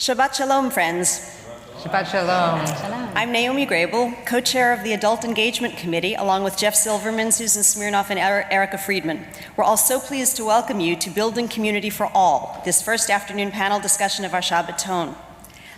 Shabbat Shalom, friends. Shabbat Shalom. I'm Naomi Grable, co-chair of the Adult Engagement Committee, along with Jeff Silverman, Susan Smirnoff, and Erica Friedman. We're all so pleased to welcome you to Building Community for All, this first afternoon panel discussion of our Shabbat tone.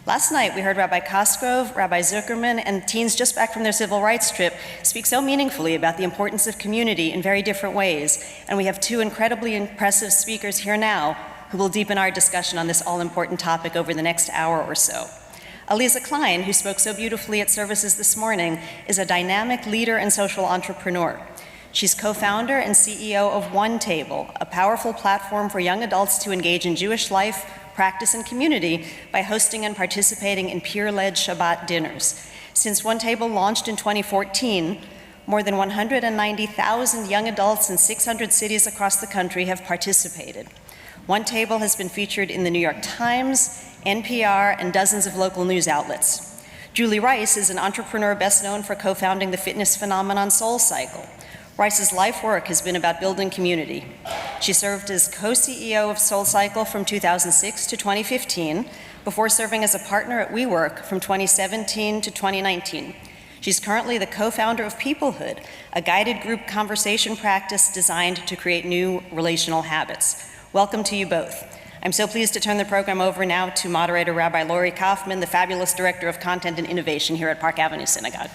Last night, we heard Rabbi Cosgrove, Rabbi Zuckerman, and teens just back from their civil rights trip speak so meaningfully about the importance of community in very different ways, and we have two incredibly impressive speakers here now who will deepen our discussion on this all-important topic over the next hour or so. Aliza Kline, who spoke so beautifully at services this morning, is a dynamic leader and social entrepreneur. She's co-founder and CEO of OneTable, a powerful platform for young adults to engage in Jewish life, practice, and community by hosting and participating in peer-led Shabbat dinners. Since OneTable launched in 2014, more than 190,000 young adults in 600 cities across the country have participated. OneTable has been featured in the New York Times, NPR, and dozens of local news outlets. Julie Rice is an entrepreneur best known for co-founding the fitness phenomenon SoulCycle. Rice's life work has been about building community. She served as co-CEO of SoulCycle from 2006 to 2015, before serving as a partner at WeWork from 2017 to 2019. She's currently the co-founder of Peoplehood, a guided group conversation practice designed to create new relational habits. Welcome to you both. I'm so pleased to turn the program over now to moderator Rabbi Lori Kaufman, the fabulous Director of Content and Innovation here at Park Avenue Synagogue.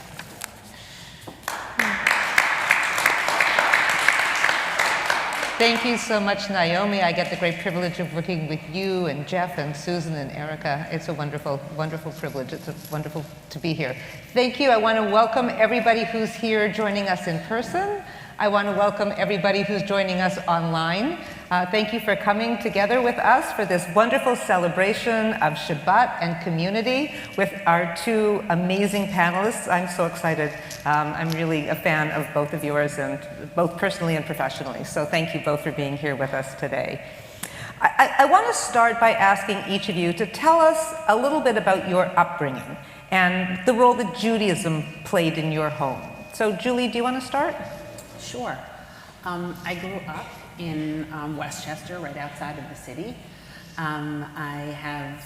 Thank you so much, Naomi. I get the great privilege of working with you and Jeff and Susan and Erica. It's a wonderful, wonderful privilege. It's wonderful to be here. Thank you. I want to welcome everybody who's here joining us in person. I want to welcome everybody who's joining us online. Thank you for coming together with us for this wonderful celebration of Shabbat and community with our two amazing panelists. I'm so excited. I'm really a fan of both of yours, and both personally and professionally. So thank you both for being here with us today. I want to start by asking each of you to tell us a little bit about your upbringing and the role that Judaism played in your home. So Julie, do you want to start? Sure. I grew up in Westchester, right outside of the city. I have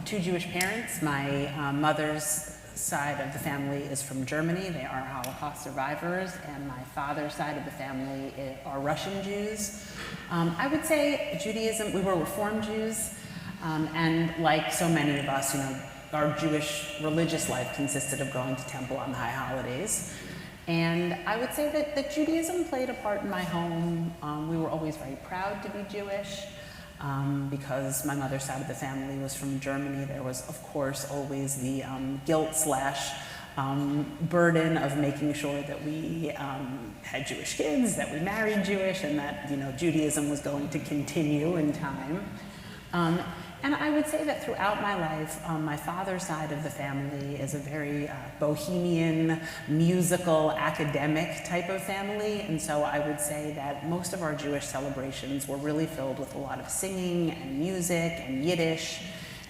two Jewish parents. My mother's side of the family is from Germany. They are Holocaust survivors, and my father's side of the family are Russian Jews. I would say Judaism, we were Reform Jews, and like so many of us, our Jewish religious life consisted of going to temple on the high holidays. And I would say that Judaism played a part in my home. We were always very proud to be Jewish because my mother's side of the family was from Germany. There was, of course, always the guilt / burden of making sure that we had Jewish kids, that we married Jewish, and that Judaism was going to continue in time. And I would say that throughout my life, my father's side of the family is a very bohemian, musical, academic type of family. And so I would say that most of our Jewish celebrations were really filled with a lot of singing and music and Yiddish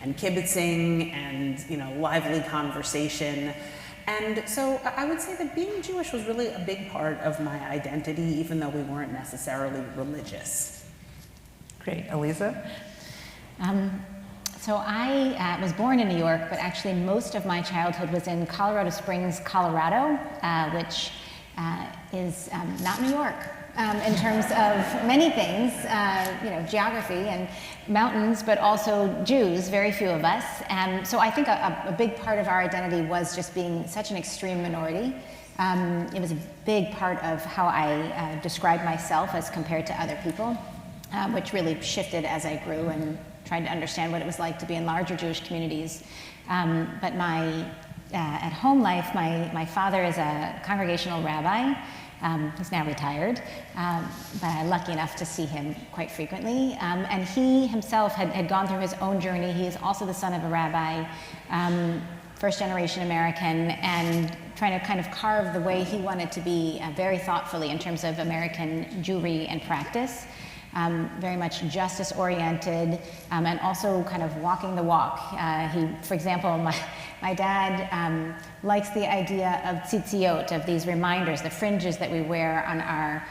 and kibbutzing and lively conversation. And so I would say that being Jewish was really a big part of my identity, even though we weren't necessarily religious. Great. Aliza? So I was born in New York, but actually most of my childhood was in Colorado Springs, Colorado, which is not New York in terms of many things, geography and mountains, but also Jews, very few of us. So I think a big part of our identity was just being such an extreme minority. It was a big part of how I described myself as compared to other people, which really shifted as I grew and tried to understand what it was like to be in larger Jewish communities. But my at home life, my father is a congregational rabbi. He's now retired, but I'm lucky enough to see him quite frequently. And he himself had gone through his own journey. He is also the son of a rabbi, first generation American, and trying to kind of carve the way he wanted to be very thoughtfully in terms of American Jewry and practice. very much justice-oriented, and also kind of walking the walk. For example, my dad likes the idea of tzitziot, of these reminders, the fringes that we wear on our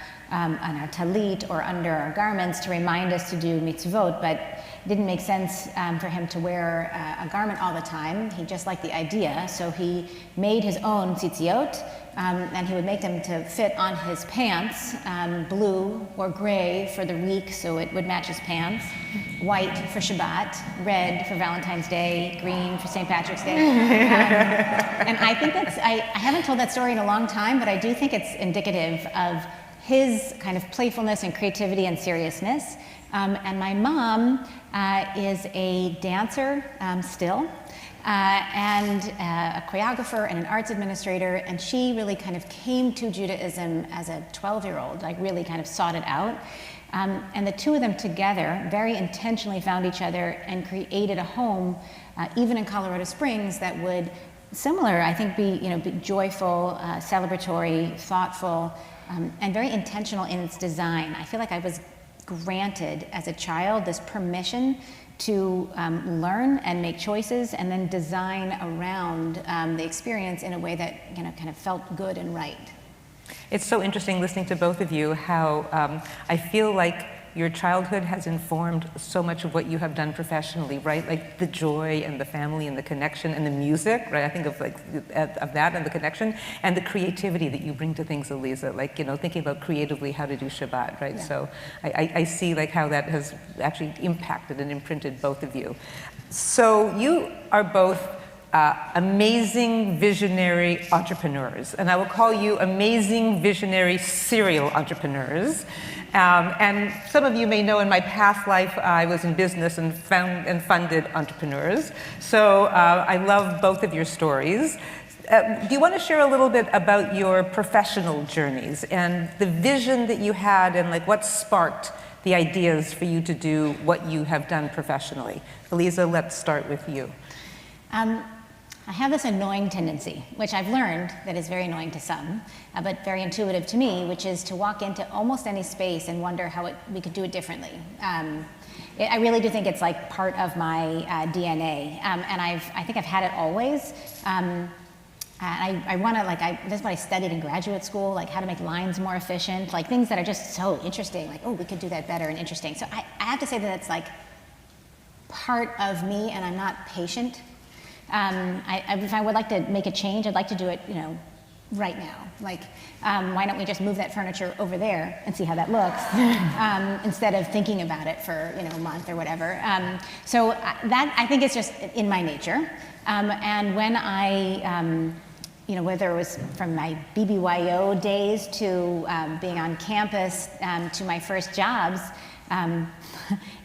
talit or under our garments to remind us to do mitzvot, but it didn't make sense for him to wear a garment all the time. He just liked the idea, so he made his own tzitziot, and he would make them to fit on his pants, blue or gray for the week so it would match his pants, white for Shabbat, red for Valentine's Day, green for St. Patrick's Day. And I think I haven't told that story in a long time, but I do think it's indicative of his kind of playfulness and creativity and seriousness. And my mom is a dancer still, and a choreographer and an arts administrator, and she really kind of came to Judaism as a 12-year-old, like really kind of sought it out. And the two of them together very intentionally found each other and created a home, even in Colorado Springs, that would similar, I think, be joyful, celebratory, thoughtful, and very intentional in its design. I feel like I was granted as a child this permission to learn and make choices and then design around the experience in a way that kind of felt good and right. It's so interesting listening to both of you how I feel like your childhood has informed so much of what you have done professionally, right? Like the joy and the family and the connection and the music, right? I think of of that and the connection and the creativity that you bring to things, Aliza, like, thinking about creatively how to do Shabbat, right? Yeah. So I see like how that has actually impacted and imprinted both of you. So you are both amazing visionary entrepreneurs, and I will call you amazing visionary serial entrepreneurs. And some of you may know in my past life I was in business and funded entrepreneurs. So I love both of your stories. Do you want to share a little bit about your professional journeys and the vision that you had and like what sparked the ideas for you to do what you have done professionally? Aliza, let's start with you. I have this annoying tendency, which I've learned that is very annoying to some, but very intuitive to me, which is to walk into almost any space and wonder how we could do it differently. I really do think it's like part of my DNA, and I think I've had it always. I want to this is what I studied in graduate school, like how to make lines more efficient, like things that are just so interesting, like, oh, we could do that better and interesting. So I have to say that it's like part of me, and I'm not patient. If I would like to make a change, I'd like to do it, right now. Like, why don't we just move that furniture over there and see how that looks, instead of thinking about it for, a month or whatever. So that, I think, is just in my nature. And when I, whether it was from my BBYO days to being on campus to my first jobs,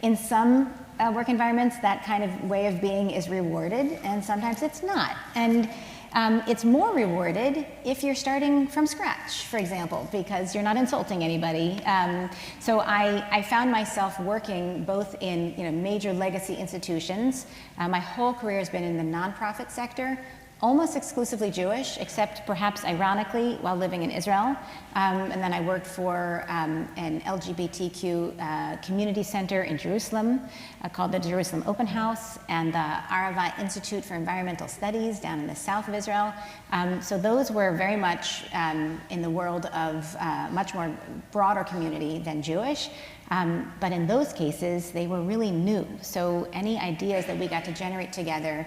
in some work environments, that kind of way of being is rewarded, and sometimes it's not. And it's more rewarded if you're starting from scratch, for example, because you're not insulting anybody. So I found myself working both in major legacy institutions. My whole career has been in the nonprofit sector, almost exclusively Jewish, except perhaps ironically while living in Israel. And then I worked for an LGBTQ community center in Jerusalem called the Jerusalem Open House, and the Arava Institute for Environmental Studies down in the south of Israel. So those were very much in the world of much more broader community than Jewish. But in those cases, they were really new. So any ideas that we got to generate together,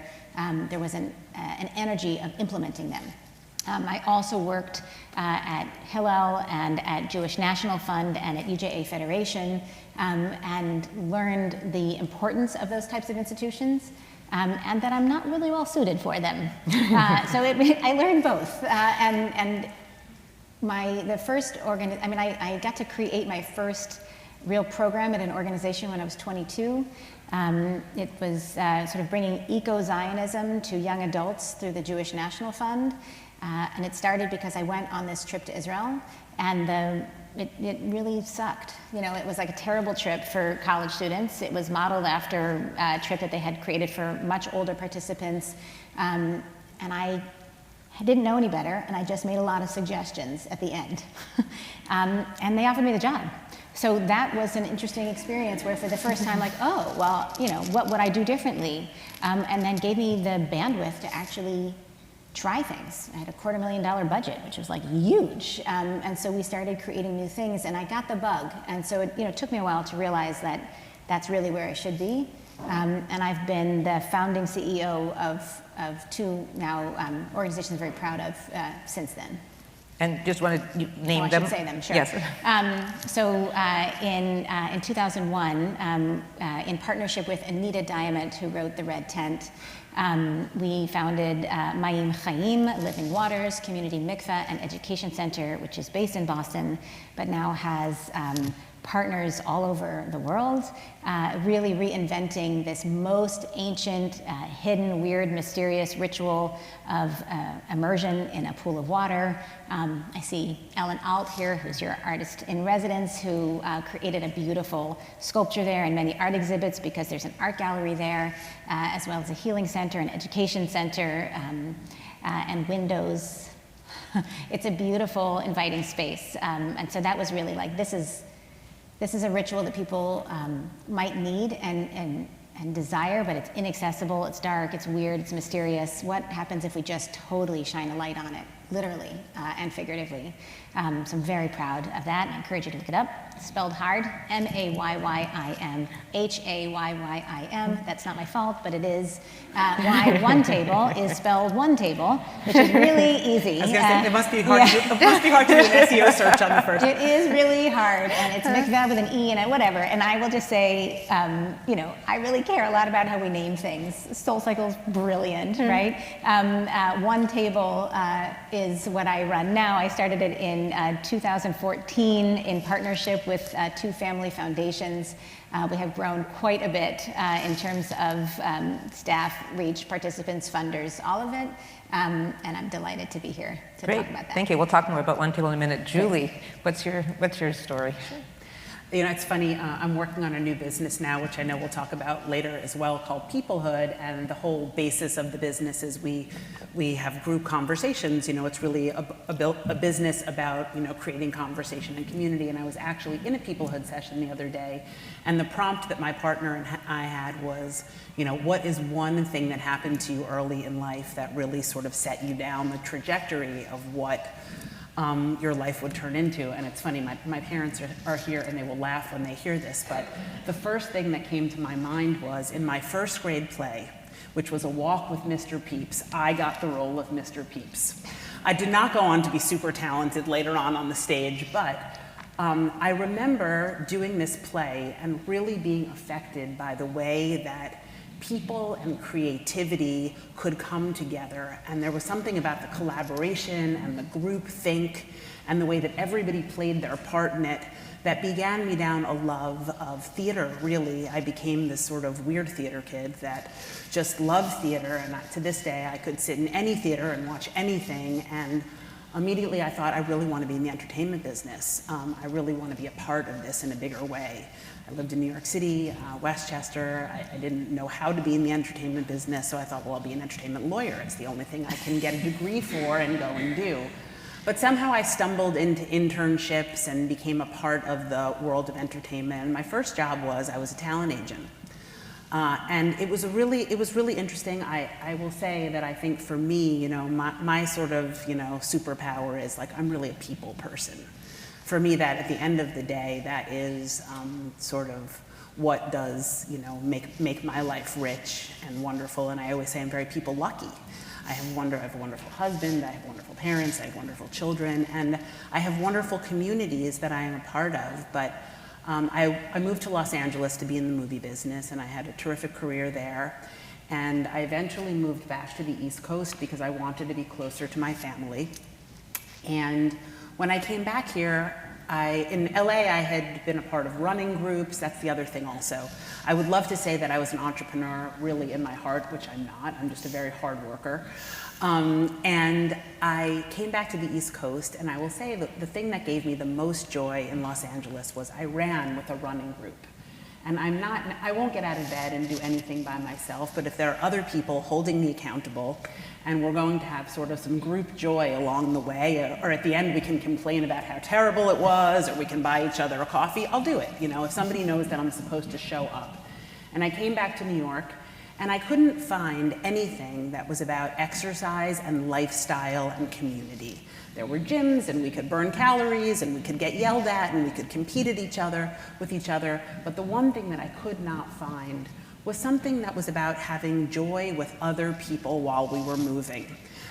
there was an energy of implementing them. I also worked at Hillel and at Jewish National Fund and at UJA Federation, and learned the importance of those types of institutions, and that I'm not really well suited for them. So I learned both. And I got to create my first real program at an organization when I was 22. It was sort of bringing eco-Zionism to young adults through the Jewish National Fund. And it started because I went on this trip to Israel, and it really sucked. It was like a terrible trip for college students. It was modeled after a trip that they had created for much older participants. And I I didn't know any better, and I just made a lot of suggestions at the end. And they offered me the job. So that was an interesting experience where for the first time, like, oh, well, you know, what would I do differently? And then gave me the bandwidth to actually try things. I had a $250,000 budget, which was like huge. And so we started creating new things, and I got the bug. And so it, you know, took me a while to realize that that's really where I should be. And I've been the founding CEO of two now organizations I'm very proud of since then. And just want to name I them? should say them, sure. Yes. So in 2001, in partnership with Anita Diamond, who wrote The Red Tent, we founded Mayim Chaim, Living Waters, Community Mikveh and Education Center, which is based in Boston, but now has partners all over the world, really reinventing this most ancient, hidden, weird, mysterious ritual of immersion in a pool of water. I see Ellen Alt here, who's your artist in residence, who created a beautiful sculpture there and many art exhibits because there's an art gallery there, as well as a healing center, an education center, and windows. It's a beautiful, inviting space. And so that was really like, this is a ritual that people might need and desire, but it's inaccessible, it's dark, it's weird, it's mysterious. What happens if we just totally shine a light on it, literally and figuratively? So I'm very proud of that, and I encourage you to look it up. It's spelled hard, M-A-Y-Y-I-M, H-A-Y-Y-I-M. That's not my fault, but it is why OneTable is spelled OneTable, which is really easy. I was going to say, it must be hard to do an SEO search on the first. It is really hard, and it's mikveh with an E in it, whatever. And I will just say, you know, I really care a lot about how we name things. SoulCycle's brilliant, right? OneTable is what I run now. I started it in 2014 in partnership with two family foundations. We have grown quite a bit in terms of staff, reach, participants, funders, all of it. And I'm delighted to be here to talk about that. Thank you. We'll talk more about OneTable in a minute. Julie, what's your story? Sure. You know, it's funny, I'm working on a new business now, which I know we'll talk about later as well, called Peoplehood, and the whole basis of the business is we have group conversations. You know, it's really a business about, you know, creating conversation and community, and I was actually in a Peoplehood session the other day, and the prompt that my partner and I had was, you know, what is one thing that happened to you early in life that really sort of set you down the trajectory of what your life would turn into? And it's funny, my parents are here and they will laugh when they hear this, but the first thing that came to my mind was in my first grade play, which was A Walk with Mr. Peeps, I got the role of Mr. Peeps. I did not go on to be super talented later on the stage, but I remember doing this play and really being affected by the way that people and creativity could come together, and there was something about the collaboration and the group think and the way that everybody played their part in it that began me down a love of theater, really. I became this sort of weird theater kid that just loved theater, and to this day I could sit in any theater and watch anything, and immediately I thought, I really want to be in the entertainment business. I really want to be a part of this in a bigger way. I lived in New York City, Westchester. I didn't know how to be in the entertainment business, so I thought, well, I'll be an entertainment lawyer. It's the only thing I can get a degree for and go and do. But somehow I stumbled into internships and became a part of the world of entertainment. And my first job was, I was a talent agent. And it was really interesting. I will say that I think for me, you know, my sort of, you know, superpower is like, I'm really a people person. For me, that at the end of the day, that is sort of what does, you know, make my life rich and wonderful. And I always say I'm very people lucky. I have a wonderful husband, I have wonderful parents, I have wonderful children, and I have wonderful communities that I am a part of. But I moved to Los Angeles to be in the movie business, and I had a terrific career there. And I eventually moved back to the East Coast because I wanted to be closer to my family. And when I came back here, in LA, I had been a part of running groups. That's the other thing also. I would love to say that I was an entrepreneur really in my heart, which I'm not. I'm just a very hard worker. And I came back to the East Coast, and I will say that the thing that gave me the most joy in Los Angeles was I ran with a running group. And I won't get out of bed and do anything by myself, but if there are other people holding me accountable, and we're going to have sort of some group joy along the way, or at the end we can complain about how terrible it was, or we can buy each other a coffee, I'll do it, if somebody knows that I'm supposed to show up. And I came back to New York, and I couldn't find anything that was about exercise and lifestyle and community. There were gyms, and we could burn calories, and we could get yelled at, and we could compete with each other, but the one thing that I could not find was something that was about having joy with other people while we were moving.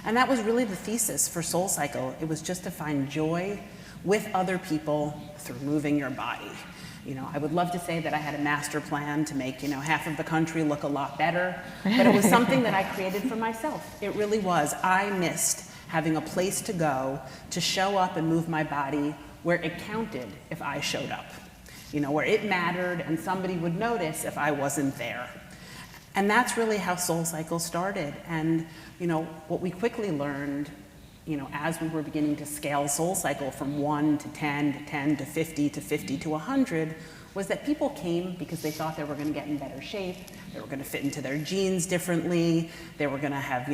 And that was really the thesis for SoulCycle. It was just to find joy with other people through moving your body. I would love to say that I had a master plan to make, half of the country look a lot better, but it was something that I created for myself. It really was. I missed having a place to go to show up and move my body where it counted if I showed up, where it mattered and somebody would notice if I wasn't there. And that's really how SoulCycle started. And, what we quickly learned, as we were beginning to scale SoulCycle from 1 to 10 to 10 to 50 to 50 to 100, was that people came because they thought they were going to get in better shape, they were going to fit into their jeans differently, they were going to have,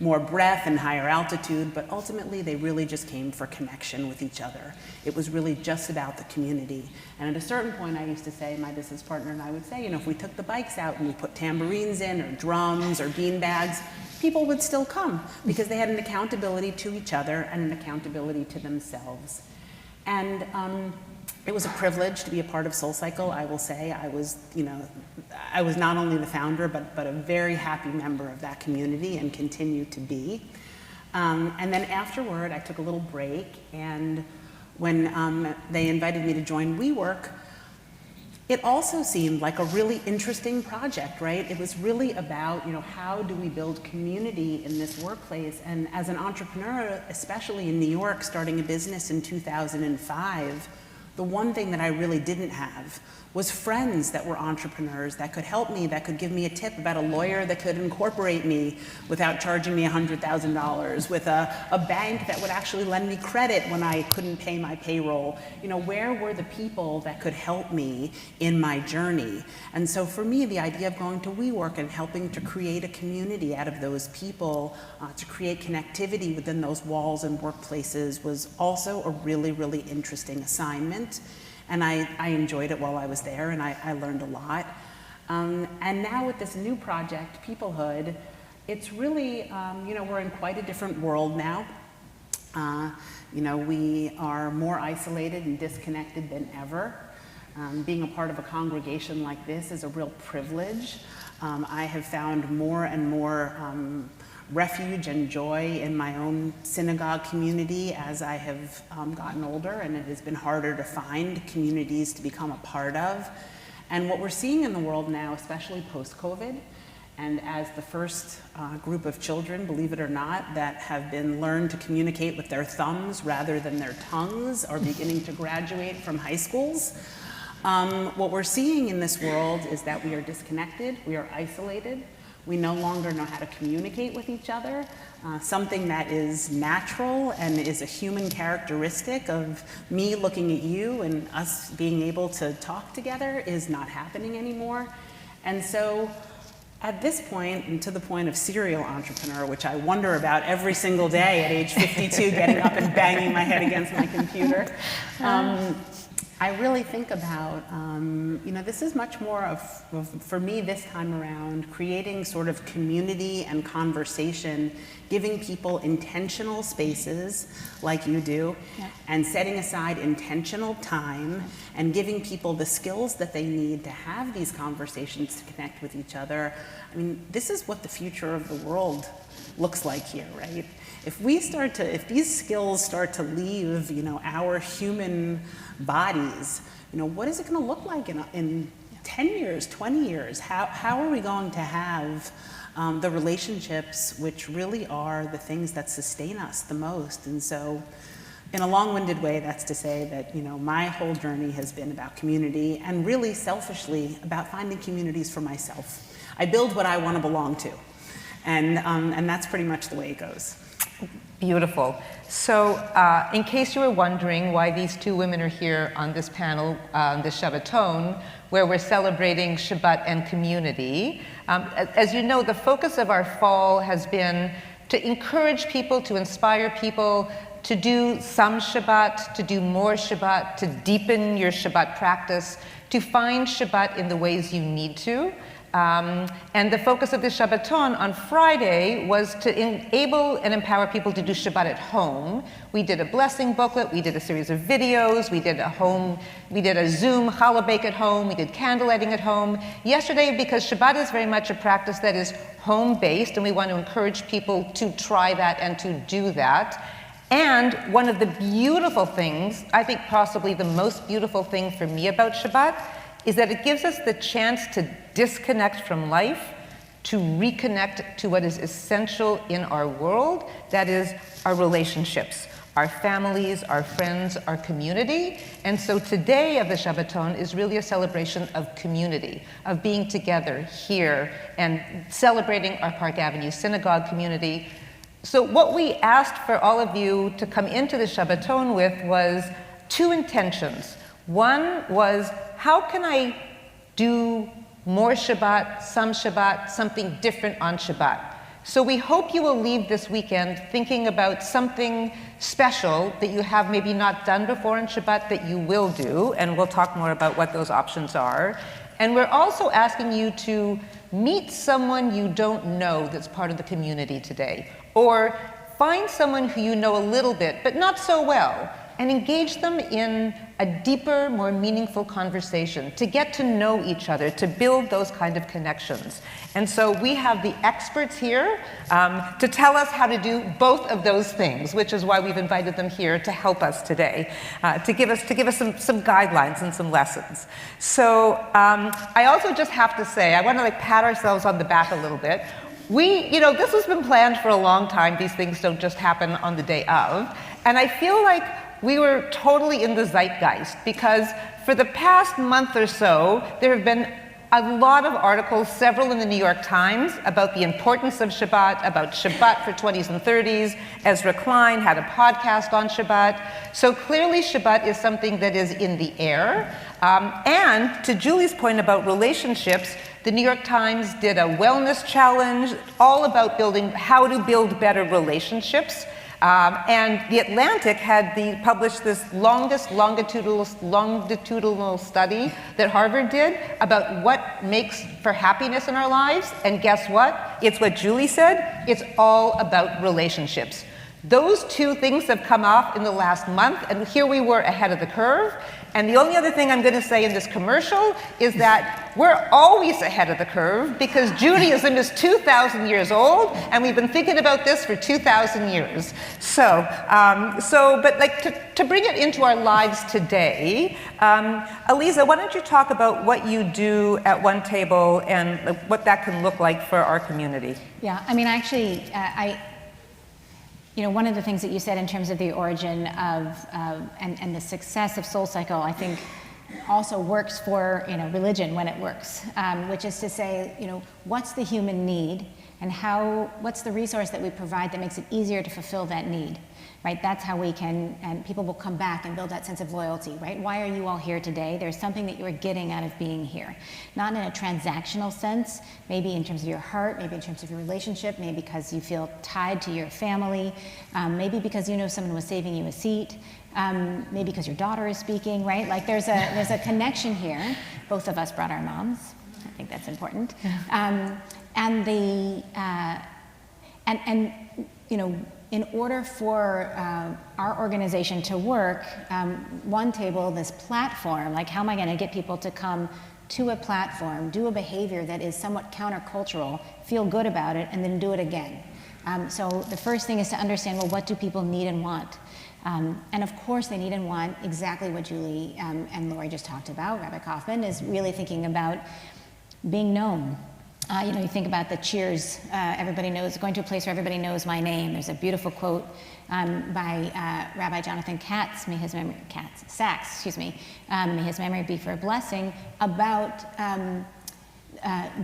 more breath and higher altitude, but ultimately they really just came for connection with each other. It was really just about the community. And at a certain point, I used to say, my business partner and I would say, if we took the bikes out and we put tambourines in, or drums, or bean bags, people would still come because they had an accountability to each other and an accountability to themselves. And it was a privilege to be a part of SoulCycle. I will say I was not only the founder, but a very happy member of that community and continue to be. And then afterward, I took a little break, and when they invited me to join WeWork, it also seemed like a really interesting project, right? It was really about, how do we build community in this workplace? And as an entrepreneur, especially in New York, starting a business in 2005, the one thing that I really didn't have was friends that were entrepreneurs that could help me, that could give me a tip about a lawyer that could incorporate me without charging me $100,000, with a bank that would actually lend me credit when I couldn't pay my payroll. Where were the people that could help me in my journey? And so for me, the idea of going to WeWork and helping to create a community out of those people, to create connectivity within those walls and workplaces, was also a really, really interesting assignment. And I enjoyed it while I was there, and I learned a lot. And now with this new project, Peoplehood, it's really, we're in quite a different world now. We are more isolated and disconnected than ever. Being a part of a congregation like this is a real privilege. I have found more and more refuge and joy in my own synagogue community as I have gotten older, and it has been harder to find communities to become a part of. And what we're seeing in the world now, especially post-COVID, and as the first group of children, believe it or not, that have been learned to communicate with their thumbs rather than their tongues, are beginning to graduate from high schools, what we're seeing in this world is that we are disconnected, we are isolated, we no longer know how to communicate with each other. Something that is natural and is a human characteristic of me looking at you and us being able to talk together is not happening anymore. And so at this point, and to the point of serial entrepreneur, which I wonder about every single day at age 52, getting up and banging my head against my computer, I really think about, this is much more of, for me this time around, creating sort of community and conversation, giving people intentional spaces like you do, and setting aside intentional time, and giving people the skills that they need to have these conversations to connect with each other. I mean, this is what the future of the world looks like here, right? If these skills start to leave, our human bodies, what is it going to look like in 10 years, 20 years? How are we going to have the relationships which really are the things that sustain us the most? And so, in a long-winded way, that's to say that, my whole journey has been about community, and really selfishly about finding communities for myself. I build what I want to belong to. And that's pretty much the way it goes. Beautiful. So in case you were wondering why these two women are here on this panel, this Shabbaton, where we're celebrating Shabbat and community, as you know, the focus of our fall has been to encourage people, to inspire people to do some Shabbat, to do more Shabbat, to deepen your Shabbat practice, to find Shabbat in the ways you need to. And the focus of this Shabbaton on Friday was to enable and empower people to do Shabbat at home. We did a blessing booklet, we did a series of videos, we did a Zoom challah bake at home, we did candlelighting at home. Yesterday, because Shabbat is very much a practice that is home-based, and we want to encourage people to try that and to do that. And one of the beautiful things, I think possibly the most beautiful thing for me about Shabbat, is that it gives us the chance to disconnect from life, to reconnect to what is essential in our world, that is our relationships, our families, our friends, our community. And so today of the Shabbaton is really a celebration of community, of being together here and celebrating our Park Avenue Synagogue community. So what we asked for all of you to come into the Shabbaton with was two intentions. One was, how can I do more Shabbat, something different on Shabbat? So we hope you will leave this weekend thinking about something special that you have maybe not done before on Shabbat that you will do, and we'll talk more about what those options are. And we're also asking you to meet someone you don't know that's part of the community today, or find someone who you know a little bit, but not so well, and engage them in a deeper, more meaningful conversation, to get to know each other, to build those kind of connections. And so we have the experts here to tell us how to do both of those things, which is why we've invited them here to help us today, to give us some guidelines and some lessons. So I also just have to say, I want to pat ourselves on the back a little bit. This has been planned for a long time. These things don't just happen on the day of. And I feel like we were totally in the zeitgeist, because for the past month or so, there have been a lot of articles, several in the New York Times, about the importance of Shabbat, about Shabbat for 20s and 30s. Ezra Kline had a podcast on Shabbat. So clearly Shabbat is something that is in the air. And to Julie's point about relationships, the New York Times did a wellness challenge all about how to build better relationships. And The Atlantic had published this longest longitudinal study that Harvard did about what makes for happiness in our lives. And guess what? It's what Julie said. It's all about relationships. Those two things have come off in the last month, and here we were ahead of the curve. And the only other thing I'm going to say in this commercial is that we're always ahead of the curve, because Judaism is 2,000 years old, and we've been thinking about this for 2,000 years. But to bring it into our lives today, Aliza, why don't you talk about what you do at OneTable and what that can look like for our community? Yeah, I mean, actually, one of the things that you said in terms of the origin of and the success of SoulCycle, I think, also works for religion when it works, which is to say, what's the human need, and what's the resource that we provide that makes it easier to fulfill that need, right? That's how we can, and people will come back and build that sense of loyalty, right? Why are you all here today? There's something that you are getting out of being here. Not in a transactional sense, maybe in terms of your heart, maybe in terms of your relationship, maybe because you feel tied to your family, maybe because someone was saving you a seat, maybe because your daughter is speaking, right? Like there's a connection here. Both of us brought our moms. I think that's important. In order for our organization to work, OneTable, this platform, like how am I going to get people to come to a platform, do a behavior that is somewhat countercultural, feel good about it, and then do it again? So the first thing is to understand, well, what do people need and want? And of course they need and want exactly what Julie and Lori just talked about. Rabbi Kaufman is really thinking about being known. You think about the Cheers, everybody knows, going to a place where everybody knows my name. There's a beautiful quote by Rabbi Jonathan Sachs, may his memory be for a blessing, about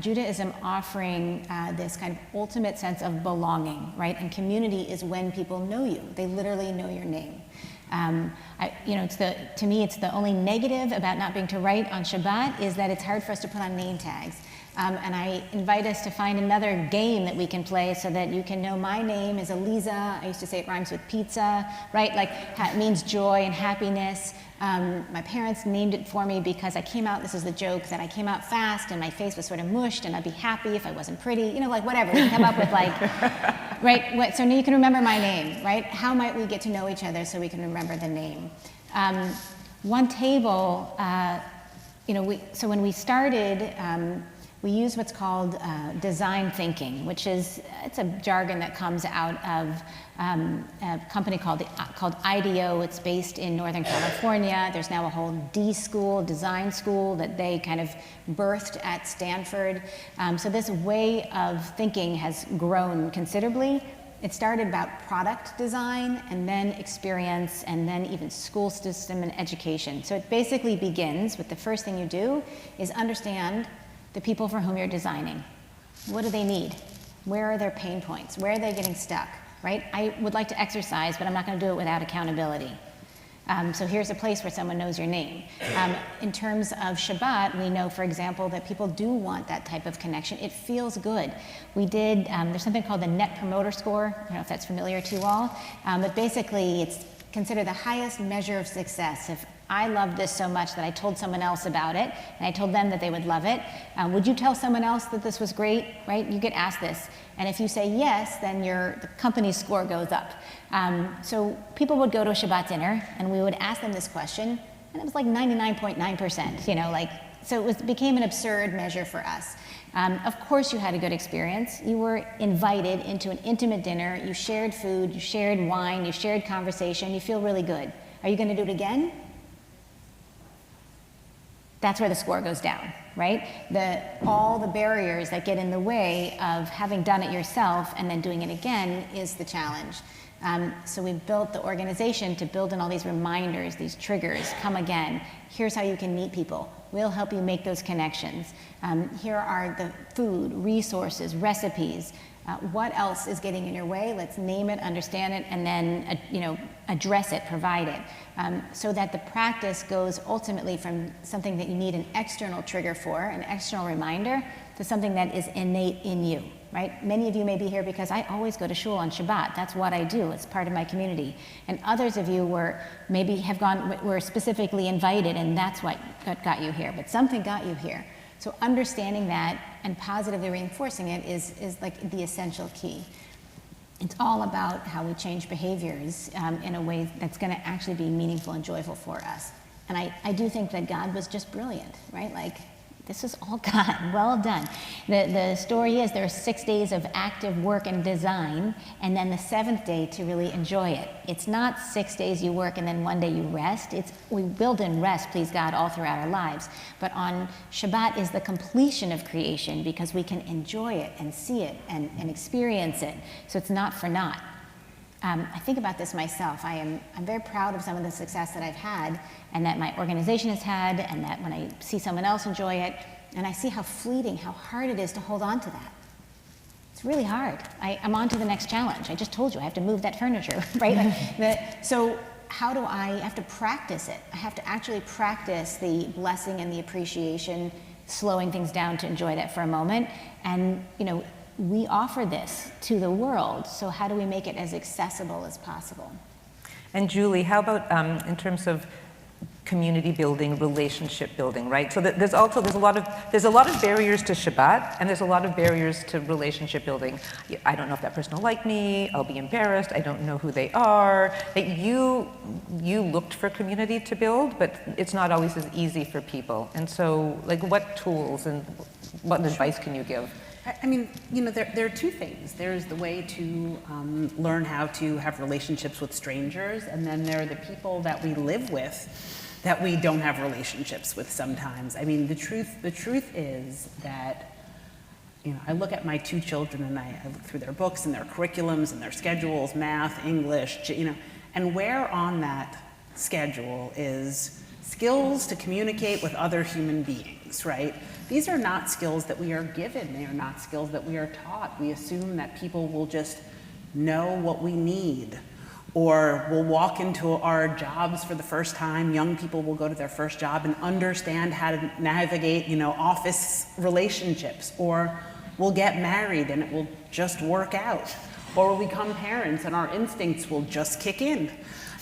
Judaism offering this kind of ultimate sense of belonging, right? And community is when people know you. They literally know your name. To me, it's the only negative about not being to write on Shabbat is that it's hard for us to put on name tags. And I invite us to find another game that we can play so that you can know my name is Aliza. I used to say it rhymes with pizza, right? Like it means joy and happiness. My parents named it for me because I came out, this is the joke, that I came out fast and my face was sort of mushed and I'd be happy if I wasn't pretty, like whatever. We can come up with like, right? So now you can remember my name, right? How might we get to know each other so we can remember the name? OneTable, so when we started, we use what's called design thinking, which it's a jargon that comes out of a company called IDEO. It's based in Northern California. There's now a whole design school that they kind of birthed at Stanford. So this way of thinking has grown considerably. It started about product design and then experience and then even school system and education. So it basically begins with the first thing you do is understand the people for whom you're designing. What do they need? Where are their pain points? Where are they getting stuck, right? I would like to exercise, but I'm not going to do it without accountability. So here's a place where someone knows your name. In terms of Shabbat, we know, for example, that people do want that type of connection. It feels good. We did, there's something called the Net Promoter Score. I don't know if that's familiar to you all, but basically it's considered the highest measure of success. If I loved this so much that I told someone else about it, and I told them that they would love it. Would you tell someone else that this was great, right? You get asked this. And if you say yes, then the company's score goes up. So people would go to a Shabbat dinner, and we would ask them this question, and it was like 99.9%, so it became an absurd measure for us. Of course you had a good experience. You were invited into an intimate dinner. You shared food, you shared wine, you shared conversation. You feel really good. Are you going to do it again? That's where the score goes down, right? All the barriers that get in the way of having done it yourself and then doing it again is the challenge. So we've built the organization to build in all these reminders, these triggers, come again. Here's how you can meet people. We'll help you make those connections. Here are the food, resources, recipes. What else is getting in your way? Let's name it, understand it, and then address it, provide it, so that the practice goes ultimately from something that you need an external trigger for, an external reminder, to something that is innate in you, right? Many of you may be here because I always go to shul on Shabbat. That's what I do. It's part of my community. And others of you were specifically invited, and that's what got you here. But something got you here. So understanding that and positively reinforcing it is like the essential key. It's all about how we change behaviors in a way that's going to actually be meaningful and joyful for us. And I do think that God was just brilliant, right? Like, this is all God. Well done. The story is there are 6 days of active work and design, and then the 7th day to really enjoy it. It's not 6 days you work and then 1 day you rest. We build in rest, please God, all throughout our lives. But on Shabbat is the completion of creation because we can enjoy it and see it and experience it. So it's not for naught. I think about this myself. I'm very proud of some of the success that I've had and that my organization has had, and that when I see someone else enjoy it, and I see how fleeting, how hard it is to hold on to that. It's really hard. I'm on to the next challenge. I just told you I have to move that furniture, right? So I have to practice it. I have to actually practice the blessing and the appreciation, slowing things down to enjoy that for a moment. And, we offer this to the world, so how do we make it as accessible as possible? And Julie, how about in terms of community building, relationship building, right? So there's a lot of barriers to Shabbat, and there's a lot of barriers to relationship building. I don't know if that person will like me. I'll be embarrassed. I don't know who they are. You looked for community to build, but it's not always as easy for people. And so, what tools and what advice can you give? I mean, there are two things. There's the way to learn how to have relationships with strangers, and then there are the people that we live with that we don't have relationships with sometimes. I mean, the truth is that, I look at my two children and I look through their books and their curriculums and their schedules, math, English, and where on that schedule is Skills to communicate with other human beings, right? These are not skills that we are given. They are not skills that we are taught. We assume that people will just know what we need, or we'll walk into our jobs for the first time. Young people will go to their first job and understand how to navigate, office relationships, or we'll get married and it will just work out, or we'll become parents and our instincts will just kick in.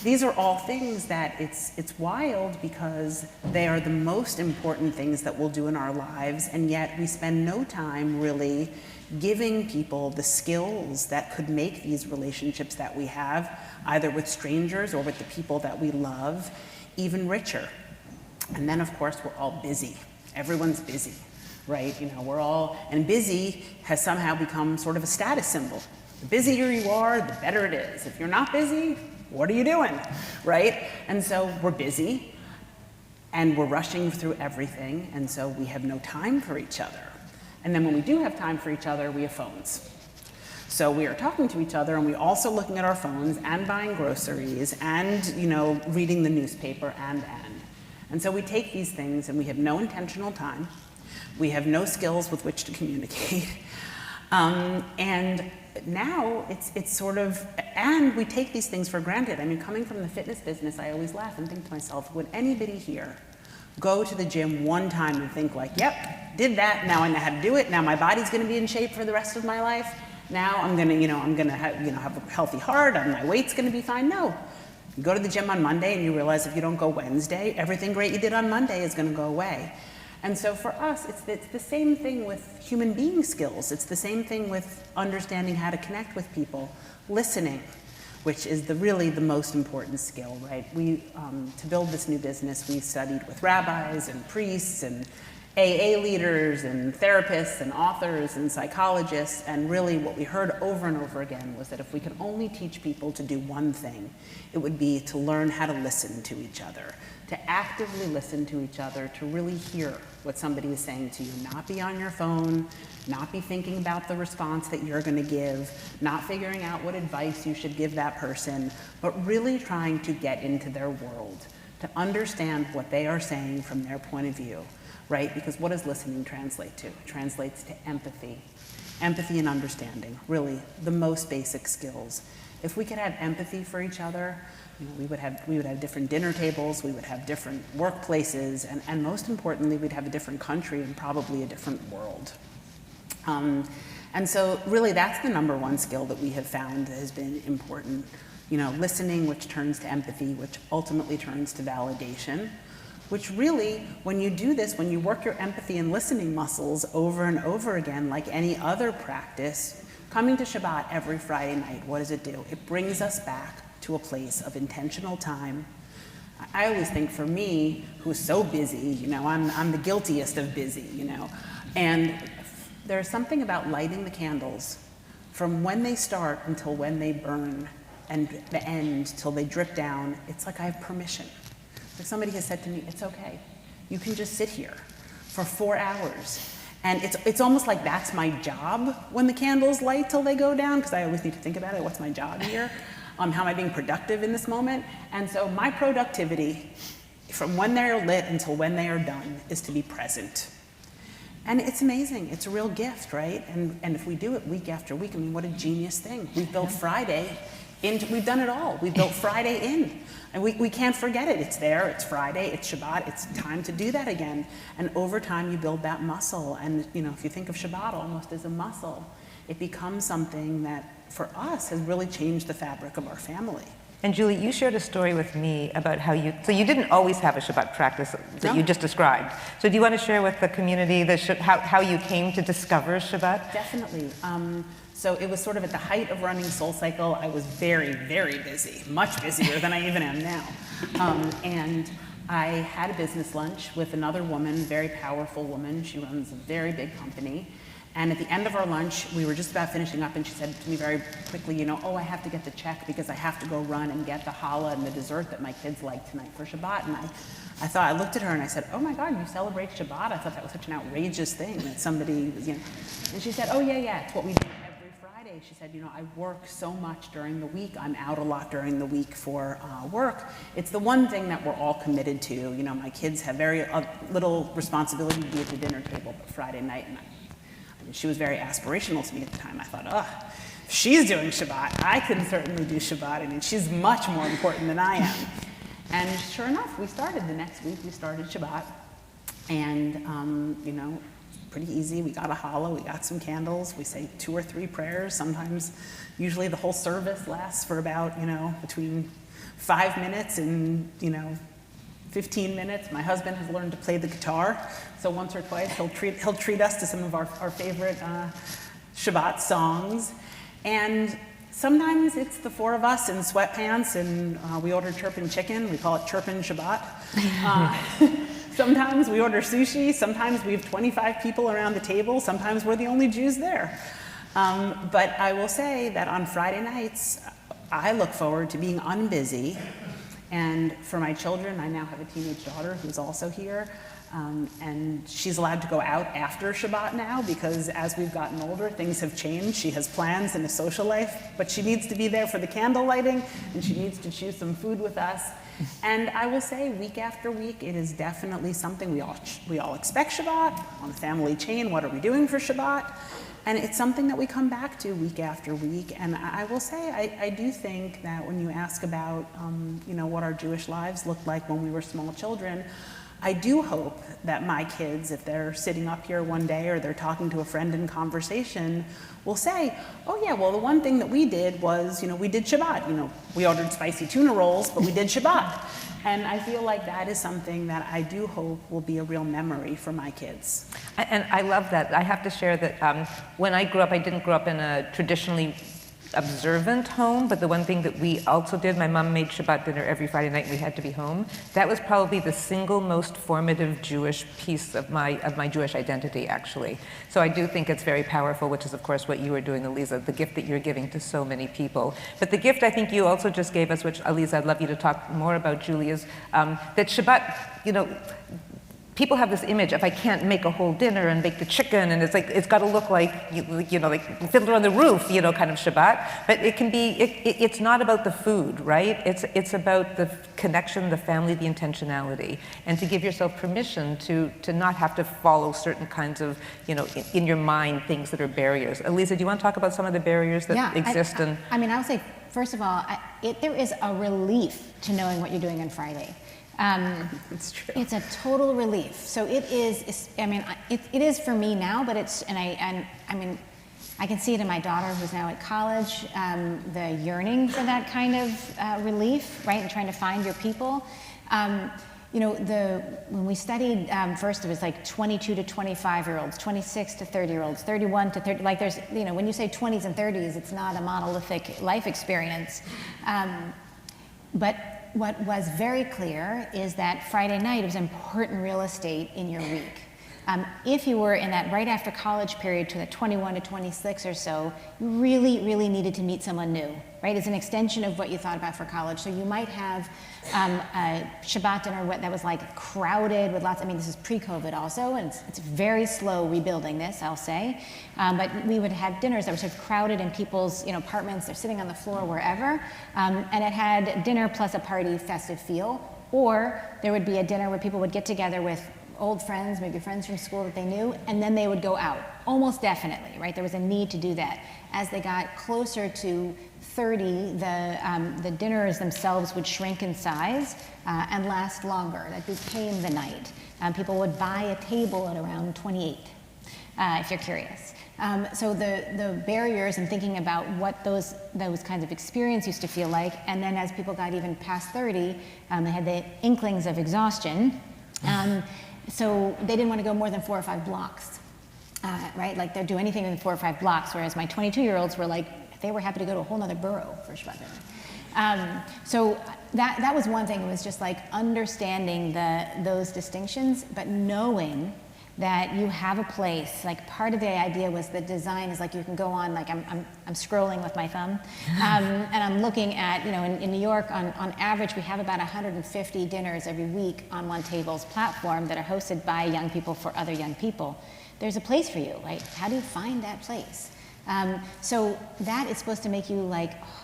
These are all things that it's wild because they are the most important things that we'll do in our lives, and yet we spend no time really giving people the skills that could make these relationships that we have, either with strangers or with the people that we love, even richer. And then of course we're all busy. Everyone's busy, right? And busy has somehow become sort of a status symbol. The busier you are, the better it is. If you're not busy, what are you doing, right? And so we're busy, and we're rushing through everything, and so we have no time for each other. And then when we do have time for each other, we have phones. So we are talking to each other, and we're also looking at our phones and buying groceries and, reading the newspaper and. And so we take these things, and we have no intentional time. We have no skills with which to communicate. And now it's sort of, and we take these things for granted. I mean, coming from the fitness business, I always laugh and think to myself, would anybody here go to the gym one time and think like, yep, did that, now I know how to do it, now my body's gonna be in shape for the rest of my life, now I'm gonna have a healthy heart, and my weight's gonna be fine? No. You go to the gym on Monday and you realize if you don't go Wednesday, everything great you did on Monday is gonna go away. And so for us, it's the same thing with human being skills. It's the same thing with understanding how to connect with people, listening, which is really the most important skill, right? To build this new business, we studied with rabbis and priests and AA leaders and therapists and authors and psychologists, and really what we heard over and over again was that if we could only teach people to do one thing, it would be to learn how to listen to each other, to actively listen to each other, to really hear what somebody is saying to you, not be on your phone, not be thinking about the response that you're gonna give, not figuring out what advice you should give that person, but really trying to get into their world, to understand what they are saying from their point of view, right? Because what does listening translate to? It translates to empathy. Empathy and understanding, really the most basic skills. If we could have empathy for each other, we would have different dinner tables, we would have different workplaces, and most importantly, we'd have a different country and probably a different world. And so really that's the number one skill that we have found has been important. Listening, which turns to empathy, which ultimately turns to validation, which really, when you do this, when you work your empathy and listening muscles over and over again, like any other practice, coming to Shabbat every Friday night, what does it do? It brings us back to a place of intentional time. I always think for me, who's so busy, I'm the guiltiest of busy, and there's something about lighting the candles from when they start until when they burn and the end till they drip down. It's like I have permission. Like somebody has said to me, it's okay. You can just sit here for 4 hours. And it's almost like that's my job when the candles light till they go down, because I always need to think about it. What's my job here? How am I being productive in this moment? And so my productivity from when they're lit until when they are done is to be present. And it's amazing. It's a real gift, right? And if we do it week after week, I mean, what a genius thing. We've built Friday we've done it all. We've built Friday in. And we can't forget it. It's there, it's Friday, it's Shabbat, it's time to do that again. And over time you build that muscle. And if you think of Shabbat almost as a muscle, it becomes something that for us has really changed the fabric of our family. And Julie, you shared a story with me about how so you didn't always have a Shabbat practice that you just described. So do you want to share with the community how you came to discover Shabbat? Definitely. So it was sort of at the height of running SoulCycle. I was very, very busy, much busier than I even am now. And I had a business lunch with another woman, very powerful woman. She runs a very big company. And at the end of our lunch, we were just about finishing up, and she said to me very quickly, I have to get the check because I have to go run and get the challah and the dessert that my kids like tonight for Shabbat. And I looked at her and I said, oh my God, you celebrate Shabbat? I thought that was such an outrageous thing that somebody was, And she said, oh yeah, it's what we do every Friday say, she said, I work so much during the week. I'm out a lot during the week for work. It's the one thing that we're all committed to. My kids have very little responsibility to be at the dinner table, but Friday night, and she was very aspirational to me at the time. I thought, if she's doing Shabbat, I can certainly do Shabbat. She's much more important than I am. And sure enough, the next week we started Shabbat. And, pretty easy. We got a challah, we got some candles, we say 2 or 3 prayers. Sometimes, usually the whole service lasts for about, between 5 minutes and, 15 minutes. My husband has learned to play the guitar, so once or twice he'll treat us to some of our favorite Shabbat songs. And sometimes it's the 4 of us in sweatpants, and we order chirpin' chicken. We call it chirpin' Shabbat. Sometimes we order sushi. Sometimes we have 25 people around the table. Sometimes we're the only Jews there. But I will say that on Friday nights, I look forward to being unbusy. And for my children, I now have a teenage daughter who's also here. And she's allowed to go out after Shabbat now because as we've gotten older, things have changed. She has plans and a social life, but she needs to be there for the candle lighting, and she needs to choose some food with us. And I will say, week after week, it is definitely something we all expect Shabbat on the family chain. What are we doing for Shabbat? And it's something that we come back to week after week. And I will say, I do think that when you ask about, what our Jewish lives looked like when we were small children, I do hope that my kids, if they're sitting up here one day or they're talking to a friend in conversation, will say, oh yeah, well the one thing that we did was, we did Shabbat. We ordered spicy tuna rolls, but we did Shabbat. And I feel like that is something that I do hope will be a real memory for my kids. And I love that. I have to share that when I grew up, I didn't grow up in a traditionally observant home, but the one thing that we also did, my mom made Shabbat dinner every Friday night and we had to be home. That was probably the single most formative Jewish piece of my Jewish identity, actually. So I do think it's very powerful, which is of course what you are doing, Aliza, the gift that you're giving to so many people. But the gift I think you also just gave us, which Aliza, I'd love you to talk more about, Julie, is that Shabbat, people have this image if I can't make a whole dinner and make the chicken, and it's got to look like like Fiddler on the Roof, kind of Shabbat. But it can be. It's not about the food, right? It's about the connection, the family, the intentionality, and to give yourself permission to not have to follow certain kinds of in your mind things that are barriers. Aliza, do you want to talk about some of the barriers that exist? I mean, I would say first of all, there is a relief to knowing what you're doing on Friday. It's true. It's a total relief. So it is. It is for me now, but I can see it in my daughter who's now at college. The yearning for that kind of relief, right, and trying to find your people. When we studied first, it was like 22 to 25-year-olds, 26 to 30-year-olds, 31 to 30. Like there's, when you say 20s and 30s, it's not a monolithic life experience, but. What was very clear is that Friday night was important real estate in your week. If you were in that right after college period to the 21 to 26 or so, you really, really needed to meet someone new, right? It's an extension of what you thought about for college. So you might have a Shabbat dinner that was like crowded with lots, this is pre-COVID also, and it's very slow rebuilding this, I'll say. But we would have dinners that were sort of crowded in people's apartments, they're sitting on the floor wherever, and it had dinner plus a party festive feel. Or there would be a dinner where people would get together with old friends, maybe friends from school that they knew, and then they would go out, almost definitely, right? There was a need to do that. As they got closer to 30, the dinners themselves would shrink in size and last longer. That became the night. People would buy a table at around 28, if you're curious. So the barriers and thinking about what those kinds of experience used to feel like, and then as people got even past 30, they had the inklings of exhaustion. So they didn't want to go more than 4 or 5 blocks, right? Like they'd do anything in 4 or 5 blocks, whereas my 22-year-olds were like, they were happy to go to a whole nother borough for Shabbat dinner. So that was one thing. It was just like understanding those distinctions, but knowing that you have a place. Like part of the idea was the design is like you can go on, like I'm scrolling with my thumb, and I'm looking at, in New York, on average, we have about 150 dinners every week on OneTable's platform that are hosted by young people for other young people. There's a place for you, right? How do you find that place? So that is supposed to make you like, oh.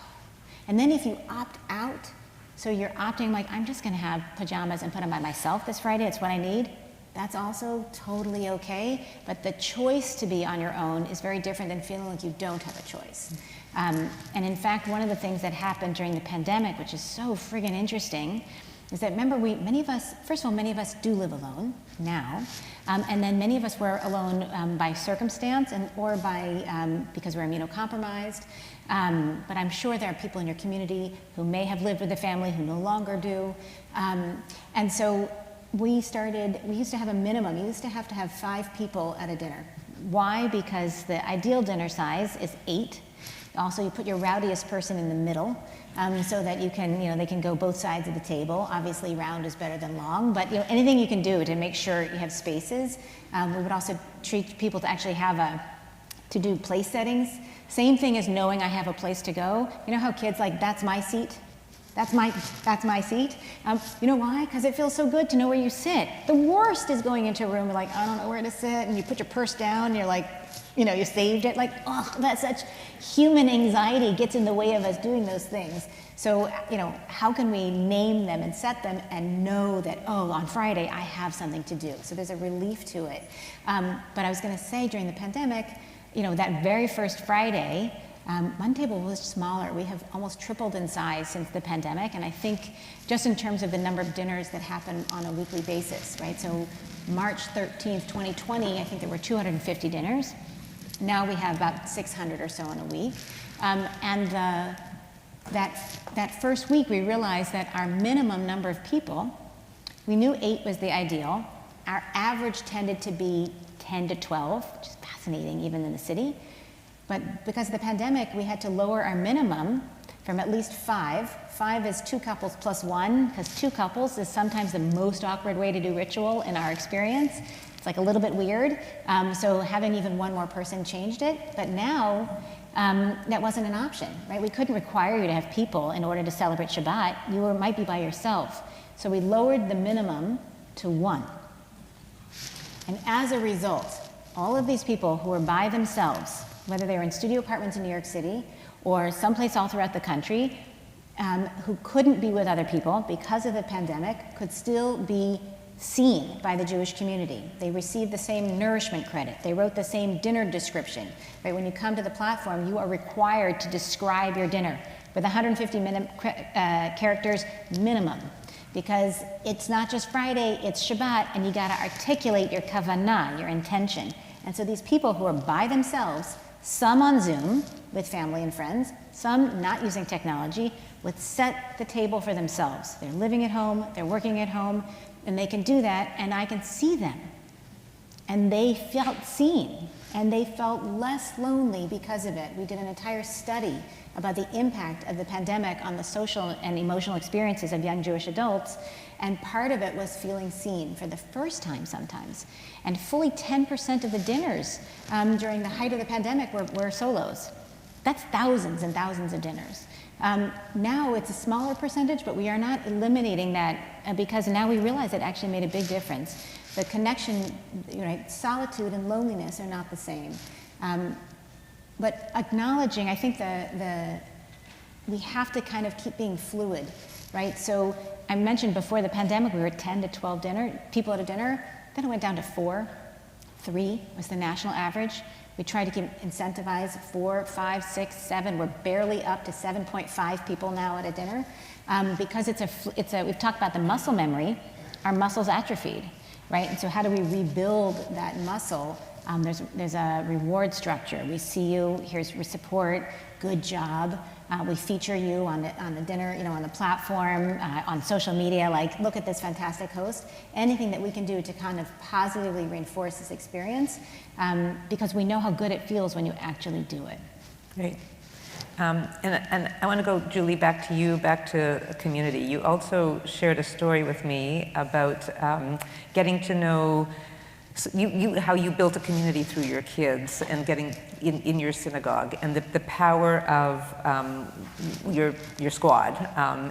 And then if you opt out, so you're opting like, I'm just gonna have pajamas and put them by myself this Friday, it's what I need. That's also totally okay, but the choice to be on your own is very different than feeling like you don't have a choice. And in fact, one of the things that happened during the pandemic, which is so friggin' interesting, is that remember, many of us do live alone now, and then many of us were alone by circumstance or by because we're immunocompromised. But I'm sure there are people in your community who may have lived with a family who no longer do, and so we used to have a minimum. You used to have 5 people at a dinner. Why? Because the ideal dinner size is 8. Also, you put your rowdiest person in the middle so that you can, they can go both sides of the table. Obviously, round is better than long, but anything you can do to make sure you have spaces. We would also treat people to actually to do place settings. Same thing as knowing I have a place to go. You know how kids like, that's my seat? That's my seat. You know why? Because it feels so good to know where you sit. The worst is going into a room, you're like, I don't know where to sit, and you put your purse down, and you're like, you saved it. Like, oh, that's such human anxiety gets in the way of us doing those things. So, how can we name them and set them and know that, oh, on Friday I have something to do. So there's a relief to it. But I was going to say during the pandemic, that very first Friday, OneTable was smaller. We have almost tripled in size since the pandemic, and I think just in terms of the number of dinners that happen on a weekly basis, right? So March 13th, 2020, I think there were 250 dinners. Now we have about 600 or so in a week. And that first week, we realized that our minimum number of people, we knew 8 was the ideal. Our average tended to be 10 to 12, which is fascinating even in the city. But because of the pandemic, we had to lower our minimum from at least 5. 5 is 2 couples plus 1, because 2 couples is sometimes the most awkward way to do ritual in our experience. It's like a little bit weird. So having even one more person changed it. But now, that wasn't an option, right? We couldn't require you to have people in order to celebrate Shabbat. You might be by yourself. So we lowered the minimum to 1. And as a result, all of these people who were by themselves, whether they were in studio apartments in New York City or someplace all throughout the country, who couldn't be with other people because of the pandemic, could still be seen by the Jewish community. They received the same nourishment credit. They wrote the same dinner description. Right? When you come to the platform, you are required to describe your dinner with 150 characters minimum, because it's not just Friday, it's Shabbat, and you gotta articulate your kavanah, your intention. And so these people who are by themselves, some on Zoom with family and friends, some not using technology, would set the table for themselves. They're living at home, they're working at home, and they can do that, and I can see them. And they felt seen, and they felt less lonely because of it. We did an entire study about the impact of the pandemic on the social and emotional experiences of young Jewish adults, and part of it was feeling seen for the first time sometimes. And fully 10% of the dinners during the height of the pandemic were solos. That's thousands and thousands of dinners. Now it's a smaller percentage, but we are not eliminating that because now we realize it actually made a big difference. The connection, solitude and loneliness are not the same. But acknowledging, I think we have to kind of keep being fluid, right? So I mentioned before the pandemic, we were 10 to 12 people at a dinner. Then it went down to 4. 3 was the national average. We tried to incentivize 4, 5, 6, 7. We're barely up to 7.5 people now at a dinner. Because we've talked about the muscle memory, our muscles atrophied, right? And so how do we rebuild that muscle? There's a reward structure. We see you, here's your support, good job. We feature you on the dinner, on the platform, on social media, like, look at this fantastic host. Anything that we can do to kind of positively reinforce this experience, because we know how good it feels when you actually do it. Great. And I want to go, Julie, back to you, back to community. You also shared a story with me about getting to know how you built a community through your kids and getting in your synagogue, and the power of your squad,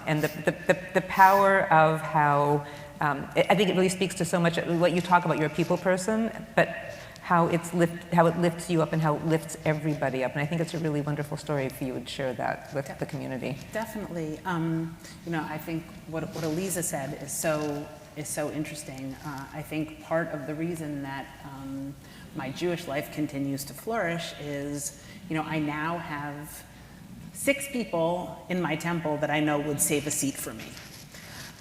and the power of how I think it really speaks to so much what you talk about. You're a people person, but how it lifts you up and how it lifts everybody up. And I think it's a really wonderful story if you would share that with the community. Definitely. I think what Aliza said is so interesting. I think part of the reason that my Jewish life continues to flourish is, I now have 6 people in my temple that I know would save a seat for me.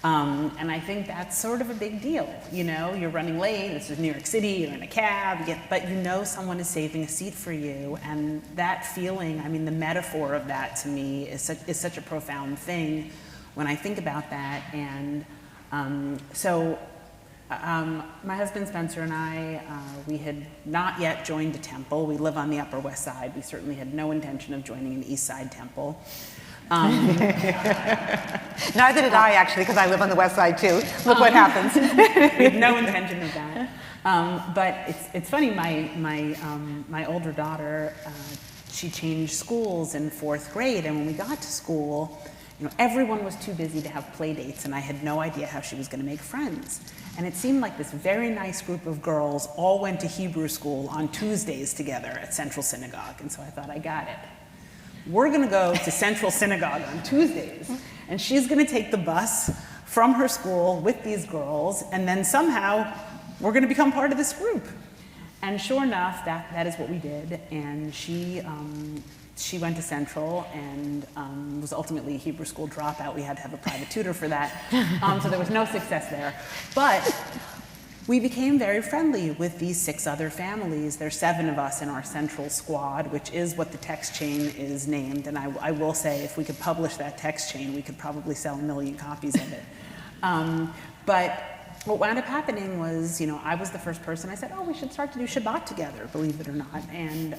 And I think that's sort of a big deal. You're running late, this is New York City, you're in a cab, but someone is saving a seat for you. And that feeling, the metaphor of that to me is such a profound thing when I think about that. And my husband Spencer and I, we had not yet joined a temple. We live on the Upper West Side. We certainly had no intention of joining an East Side temple. Neither did I, actually, because I live on the West Side too. Look what happens. We had no intention of that. But it's funny. My older daughter, she changed schools in 4th grade, and when we got to school, everyone was too busy to have play dates, and I had no idea how she was going to make friends. And it seemed like this very nice group of girls all went to Hebrew school on Tuesdays together at Central Synagogue, and so I thought, I got it. We're going to go to Central Synagogue on Tuesdays, and she's going to take the bus from her school with these girls, and then somehow we're going to become part of this group. And sure enough, that is what we did, and she went to Central and was ultimately a Hebrew school dropout. We had to have a private tutor for that, so there was no success there. But we became very friendly with these 6 other families. There's 7 of us in our central squad, which is what the text chain is named. And I will say, if we could publish that text chain, we could probably sell 1 million copies of it. But what wound up happening was, I was the first person. I said, we should start to do Shabbat together, believe it or not. And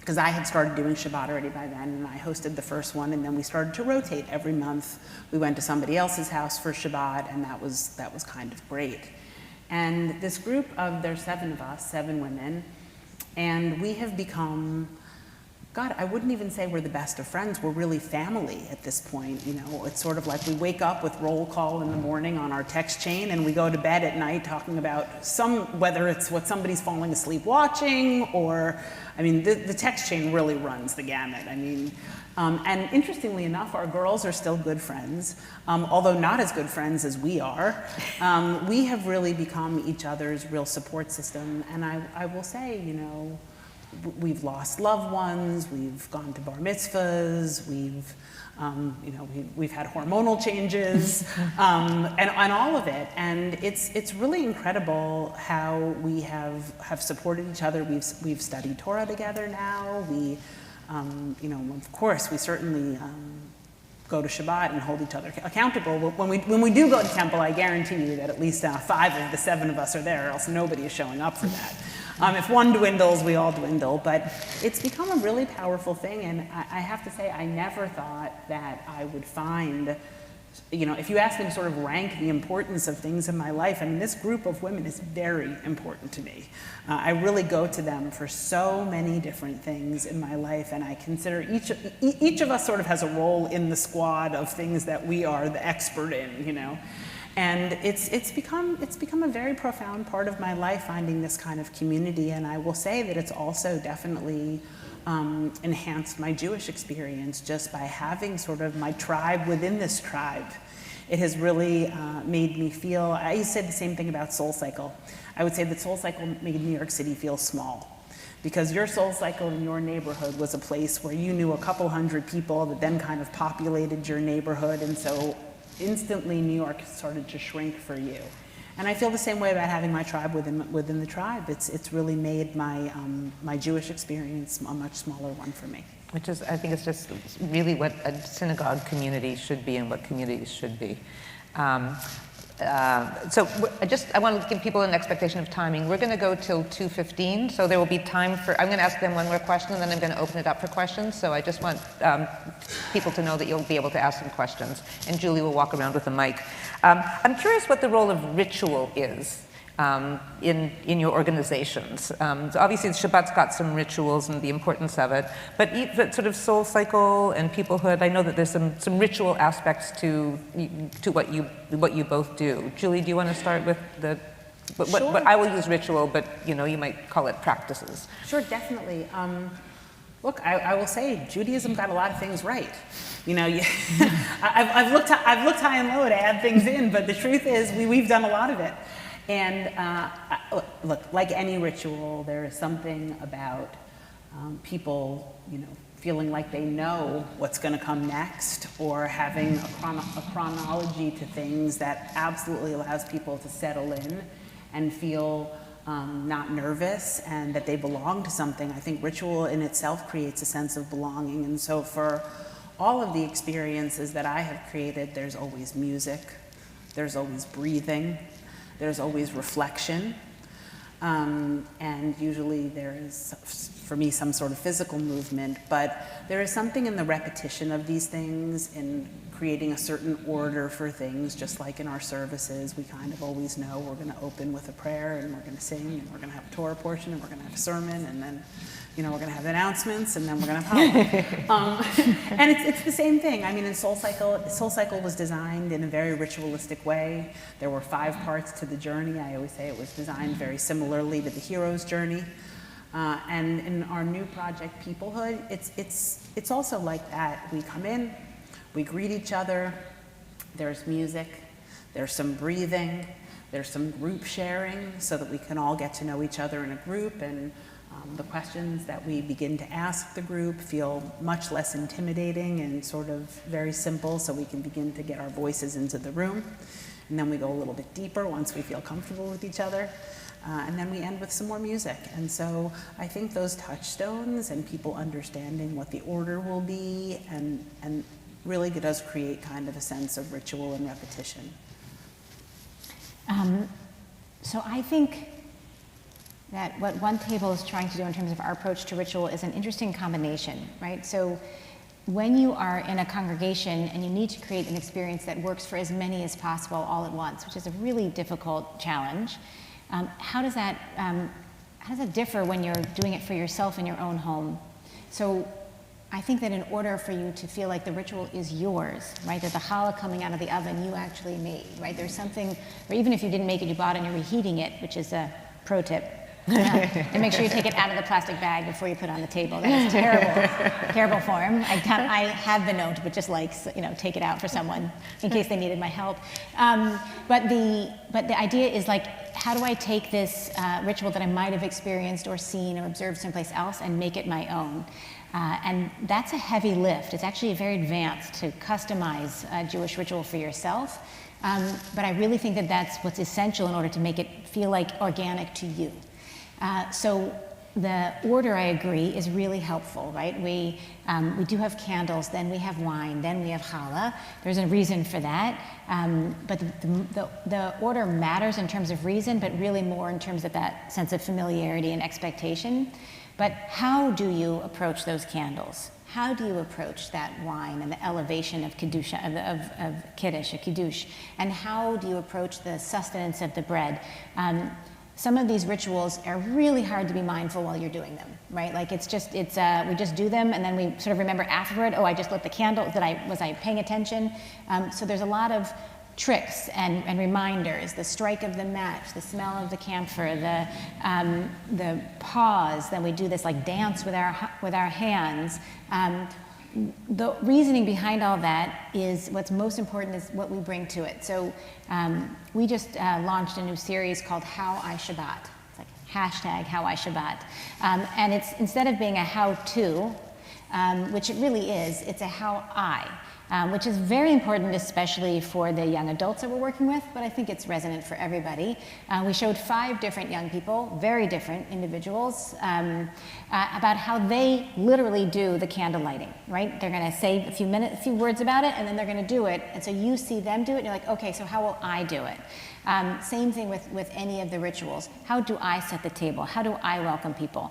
because I had started doing Shabbat already by then, and I hosted the first one, and then we started to rotate every month. We went to somebody else's house for Shabbat, and that was kind of great. And this group there's 7 of us, 7 women, and we have become, I wouldn't even say we're the best of friends. We're really family at this point. It's sort of like we wake up with roll call in the morning on our text chain, and we go to bed at night talking about whether it's what somebody's falling asleep watching, or, the text chain really runs the gamut. And interestingly enough, our girls are still good friends, although not as good friends as we are. We have really become each other's real support system, and I will say, we've lost loved ones, we've gone to bar mitzvahs, we've had hormonal changes, and all of it. And it's really incredible how we have supported each other. We've studied Torah together now. We, of course, we certainly go to Shabbat and hold each other accountable. When we do go to temple, I guarantee you that at least 5 of the 7 of us are there, or else nobody is showing up for that. If one dwindles, we all dwindle, but it's become a really powerful thing, and I have to say, I never thought that I would find, if you ask me to sort of rank the importance of things in my life, this group of women is very important to me. I really go to them for so many different things in my life, and I consider each of us sort of has a role in the squad of things that we are the expert in, And it's become a very profound part of my life, finding this kind of community. And I will say that it's also definitely enhanced my Jewish experience just by having sort of my tribe within this tribe. It has really made me feel, I used to say the same thing about SoulCycle. I would say that SoulCycle made New York City feel small, because your SoulCycle in your neighborhood was a place where you knew a couple hundred people that then kind of populated your neighborhood, and so instantly New York started to shrink for you. And I feel the same way about having my tribe within the tribe. It's really made my Jewish experience a much smaller one for me. Which is, I think it's just really what a synagogue community should be and what communities should be. So I want to give people an expectation of timing. We're going to go till 2:15, so there will be time for, I'm going to ask them one more question, and then I'm going to open it up for questions. So I just want people to know that you'll be able to ask some questions, and Julie will walk around with a mic. I'm curious what the role of ritual is in your organizations. So obviously Shabbat's got some rituals and the importance of it, but sort of SoulCycle and peoplehood, I know that there's some ritual aspects to what you both do. Julie, do you want to start with the But I will use ritual, but you might call it practices. Sure, definitely. Look, I will say Judaism got a lot of things right. I've looked high and low to add things in, but the truth is we've done a lot of it. And look, like any ritual, there is something about people, feeling like they know what's going to come next, or having a chronology to things that absolutely allows people to settle in and feel not nervous and that they belong to something. I think ritual in itself creates a sense of belonging. And so for all of the experiences that I have created, there's always music, there's always breathing, there's always reflection. And usually there is, for me, some sort of physical movement, but there is something in the repetition of these things, in creating a certain order for things, just like in our services. We kind of always know we're going to open with a prayer, and we're going to sing, and we're going to have a Torah portion, and we're going to have a sermon, and then we're going to have announcements, and then we're going to have holla. And it's the same thing. I mean, in SoulCycle was designed in a very ritualistic way. There were 5 parts to the journey. I always say it was designed very similarly to the hero's journey. And in our new project, Peoplehood, it's also like that. We come in, we greet each other, there's music, there's some breathing, there's some group sharing so that we can all get to know each other in a group, and the questions that we begin to ask the group feel much less intimidating and sort of very simple, so we can begin to get our voices into the room. And then we go a little bit deeper once we feel comfortable with each other. And then we end with some more music. And so I think those touchstones and people understanding what the order will be and really does create kind of a sense of ritual and repetition. So I think that what OneTable is trying to do in terms of our approach to ritual is an interesting combination, right? So when you are in a congregation and you need to create an experience that works for as many as possible all at once, which is a really difficult challenge, how does that differ when you're doing it for yourself in your own home? So I think that in order for you to feel like the ritual is yours, right, that the challah coming out of the oven you actually made, right, there's something, or even if you didn't make it, you bought it and you're reheating it, which is a pro tip. And make sure you take it out of the plastic bag before you put it on the table. That is terrible, terrible form. I have been known to, but just take it out for someone in case they needed my help. But the idea is like, how do I take this ritual that I might have experienced or seen or observed someplace else and make it my own? And that's a heavy lift. It's actually very advanced to customize a Jewish ritual for yourself. But I really think that that's what's essential in order to make it feel like organic to you. So the order, I agree, is really helpful, right? We do have candles, then we have wine, then we have challah. There's a reason for that. But the order matters in terms of reason, but really more in terms of that sense of familiarity and expectation. But how do you approach those candles? How do you approach that wine and the elevation of Kiddush, of Kiddush, or Kiddush? And how do you approach the sustenance of the bread? Some of these rituals are really hard to be mindful while you're doing them, right? Like we just do them and then we sort of remember afterward, oh, I just lit the candle, was I paying attention? So there's a lot of tricks and reminders, the strike of the match, the smell of the camphor, the pause, then we do this like dance with our hands. The reasoning behind all that is what's most important is what we bring to it. So we just launched a new series called How I Shabbat. It's like hashtag How I Shabbat. And it's, instead of being a how-to, which it really is, it's a how I. Which is very important, especially for the young adults that we're working with, but I think it's resonant for everybody. We showed 5 different young people, very different individuals, about how they literally do the candle lighting, right? They're gonna say a few words about it, and then they're gonna do it, and so you see them do it, and you're like, okay, so how will I do it? Same thing with any of the rituals. How do I set the table? How do I welcome people?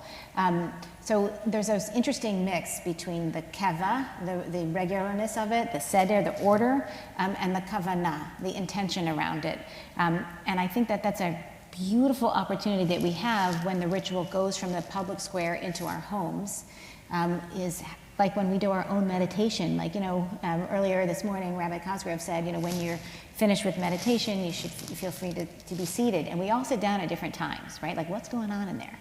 So there's this interesting mix between the kava, the regularness of it, the seder, the order, and the kavanah, the intention around it. And I think that that's a beautiful opportunity that we have when the ritual goes from the public square into our homes, is like when we do our own meditation, like, earlier this morning, Rabbi Cosgrove said, when you're finished with meditation, you should feel free to be seated. And we all sit down at different times, right? Like, what's going on in there?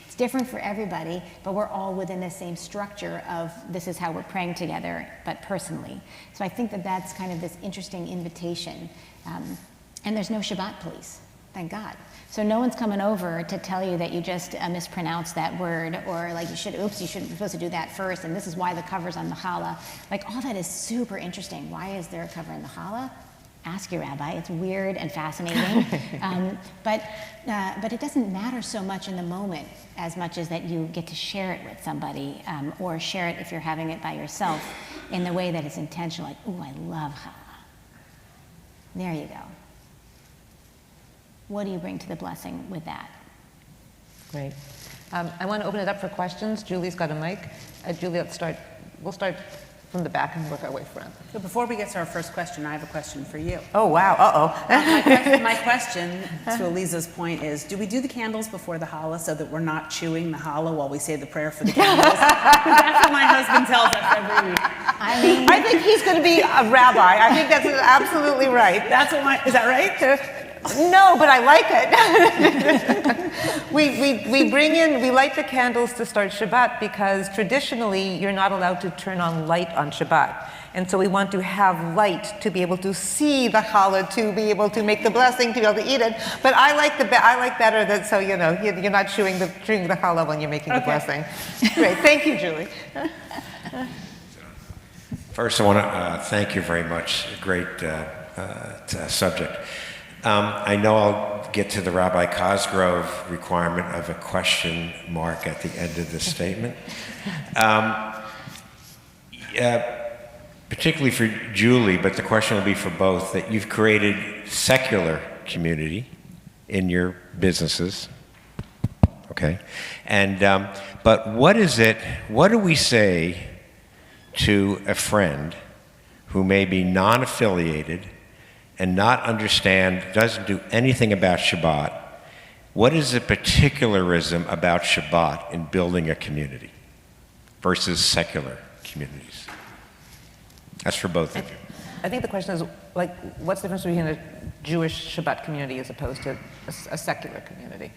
It's different for everybody, but we're all within the same structure of this is how we're praying together, but personally. So I think that that's kind of this interesting invitation. And there's no Shabbat police, thank God. So no one's coming over to tell you that you just mispronounced that word, or like you're supposed to do that first, and this is why the cover's on the challah. Like, all that is super interesting. Why is there a cover in the challah? Ask your rabbi. It's weird and fascinating, but it doesn't matter so much in the moment as much as that you get to share it with somebody, or share it if you're having it by yourself in the way that it's intentional. Like, ooh, I love challah. There you go. What do you bring to the blessing with that? Great. I want to open it up for questions. Julie's got a mic. Julie, we'll start from the back and work our way front. So before we get to our first question, I have a question for you. Oh, wow. Uh-oh. My question, to Aliza's point, is, do we do the candles before the challah so that we're not chewing the challah while we say the prayer for the candles? That's what my husband tells us every week. I think he's going to be a rabbi. I think that's absolutely right. Is that right? No, but I like it. we light the candles to start Shabbat because traditionally you're not allowed to turn on light on Shabbat. And so we want to have light to be able to see the challah, to be able to make the blessing, to be able to eat it. But I like better that, so you're not chewing the challah when you're making the blessing. Great, thank you, Julie. First, I want to thank you very much. Great subject. I know I'll get to the Rabbi Cosgrove requirement of a question mark at the end of the statement. Particularly for Julie, but the question will be for both, that you've created secular community in your businesses, okay? And, but what do we say to a friend who may be non-affiliated and not understand, doesn't do anything about Shabbat? What is the particularism about Shabbat in building a community versus secular communities? That's for both of you. I think the question is, like, what's the difference between a Jewish Shabbat community as opposed to a secular community?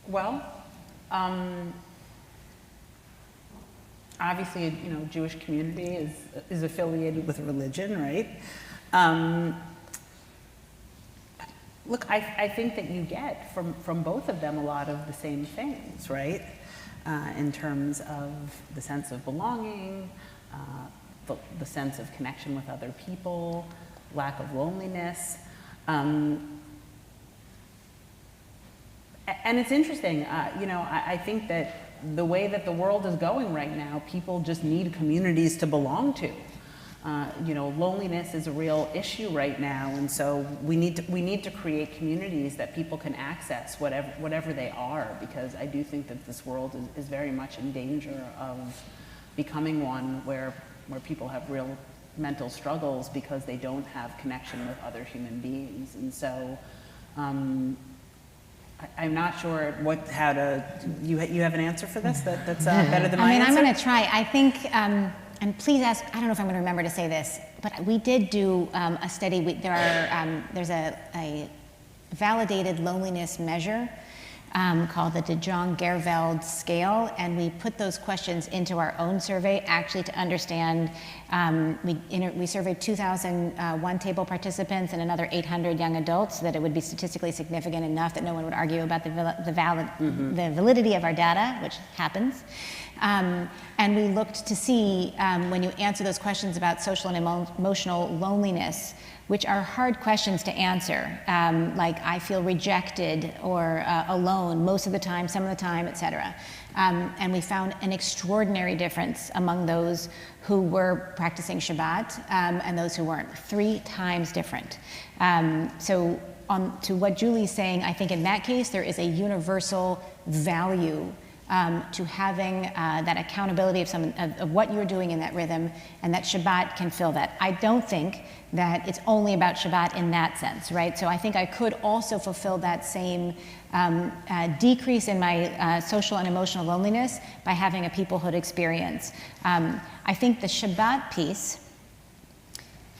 Well, obviously, Jewish community is affiliated with religion, right? Look, I think that you get from both of them a lot of the same things, right? In terms of the sense of belonging, the sense of connection with other people, lack of loneliness. And it's interesting, I think that the way that the world is going right now, people just need communities to belong to. Loneliness is a real issue right now, and so we need to create communities that people can access, whatever they are, because I do think that this world is very much in danger of becoming one where people have real mental struggles because they don't have connection with other human beings, and so. I'm not sure you have an answer for this that's better than my answer? I'm going to try. I think, and please ask, I don't know if I'm going to remember to say this, but we did do a study. There's a validated loneliness measure called the De Jong-Gerveld scale, and we put those questions into our own survey actually to understand. We surveyed 2,000 OneTable participants and another 800 young adults, so that it would be statistically significant enough that no one would argue about the validity of our data, which happens. And we looked to see when you answer those questions about social and emotional loneliness, which are hard questions to answer, like I feel rejected or alone most of the time, some of the time, et cetera. And we found an extraordinary difference among those who were practicing Shabbat and those who weren't, 3 times different. So to what Julie's saying, I think in that case there is a universal value to having that accountability of what you're doing in that rhythm, and that Shabbat can fill that. I don't think that it's only about Shabbat in that sense, right? So I think I could also fulfill that same decrease in my social and emotional loneliness by having a peoplehood experience. I think the Shabbat piece,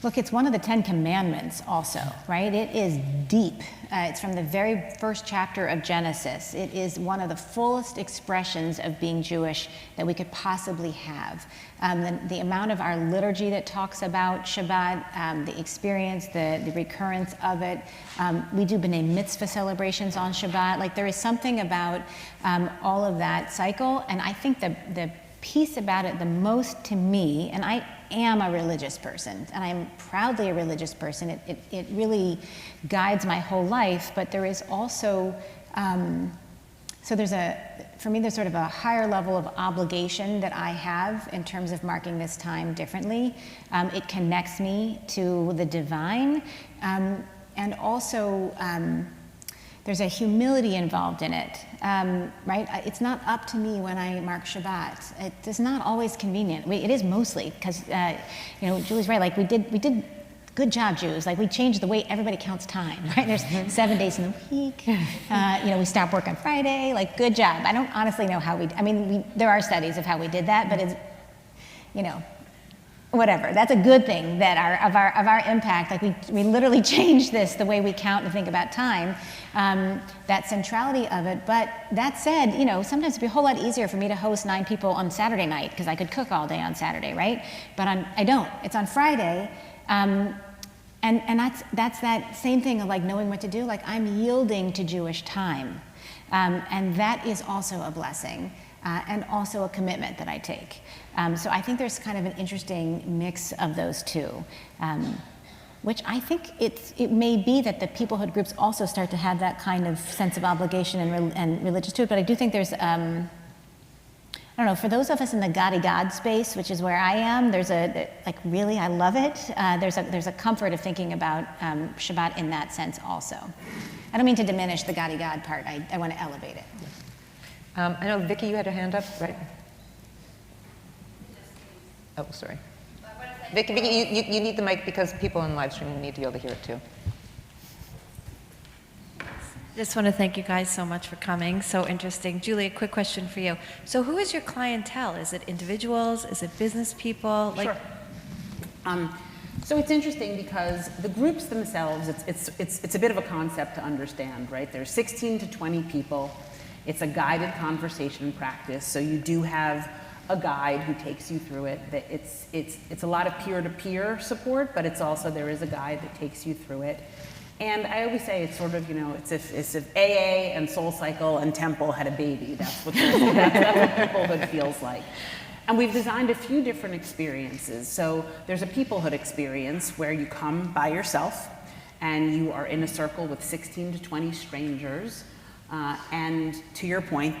look, it's one of the 10 Commandments also, right? It is deep. It's from the very first chapter of Genesis. It is one of the fullest expressions of being Jewish that we could possibly have. The amount of our liturgy that talks about Shabbat, the experience, the recurrence of it. We do B'nai Mitzvah celebrations on Shabbat. Like, there is something about all of that cycle, and I think the piece about it the most to me, and I am a religious person, and I'm proudly a religious person. It really guides my whole life, but there is also, so for me, there's sort of a higher level of obligation that I have in terms of marking this time differently. It connects me to the divine, and also there's a humility involved in it, right? It's not up to me when I mark Shabbat. It is not always convenient. It is mostly, because, Julie's right, like we did good job, Jews. Like, we changed the way everybody counts time, right? There's 7 days in the week. We stop work on Friday. Like, good job. I don't honestly know how there are studies of how we did that, but it's, whatever. That's a good thing that of our impact. Like, we literally changed the way we count and think about time, that centrality of it. But that said, sometimes it'd be a whole lot easier for me to host 9 people on Saturday night because I could cook all day on Saturday, right? But I don't. It's on Friday. And that's that same thing of like knowing what to do. Like, I'm yielding to Jewish time. And that is also a blessing. And also a commitment that I take. So I think there's kind of an interesting mix of those two, which I think it may be that the peoplehood groups also start to have that kind of sense of obligation and religious to it, but I do think there's, I don't know, for those of us in the God space, which is where I am, really, I love it. There's a comfort of thinking about Shabbat in that sense also. I don't mean to diminish the God part, I want to elevate it. I know, Vicki, you had a hand up, right? Oh, sorry. Vicki, you need the mic because people on live stream need to be able to hear it too. Just want to thank you guys so much for coming. So interesting. Julie, a quick question for you. So who is your clientele? Is it individuals? Is it business people? Sure. So it's interesting because the groups themselves, it's a bit of a concept to understand, right? There's 16 to 20 people. It's a guided conversation practice, so you do have a guide who takes you through it. It's a lot of peer-to-peer support, but there is a guide that takes you through it. And I always say it's sort of, it's if AA and SoulCycle and Temple had a baby. That's what peoplehood feels like. And we've designed a few different experiences. So there's a peoplehood experience where you come by yourself and you are in a circle with 16 to 20 strangers. And to your point,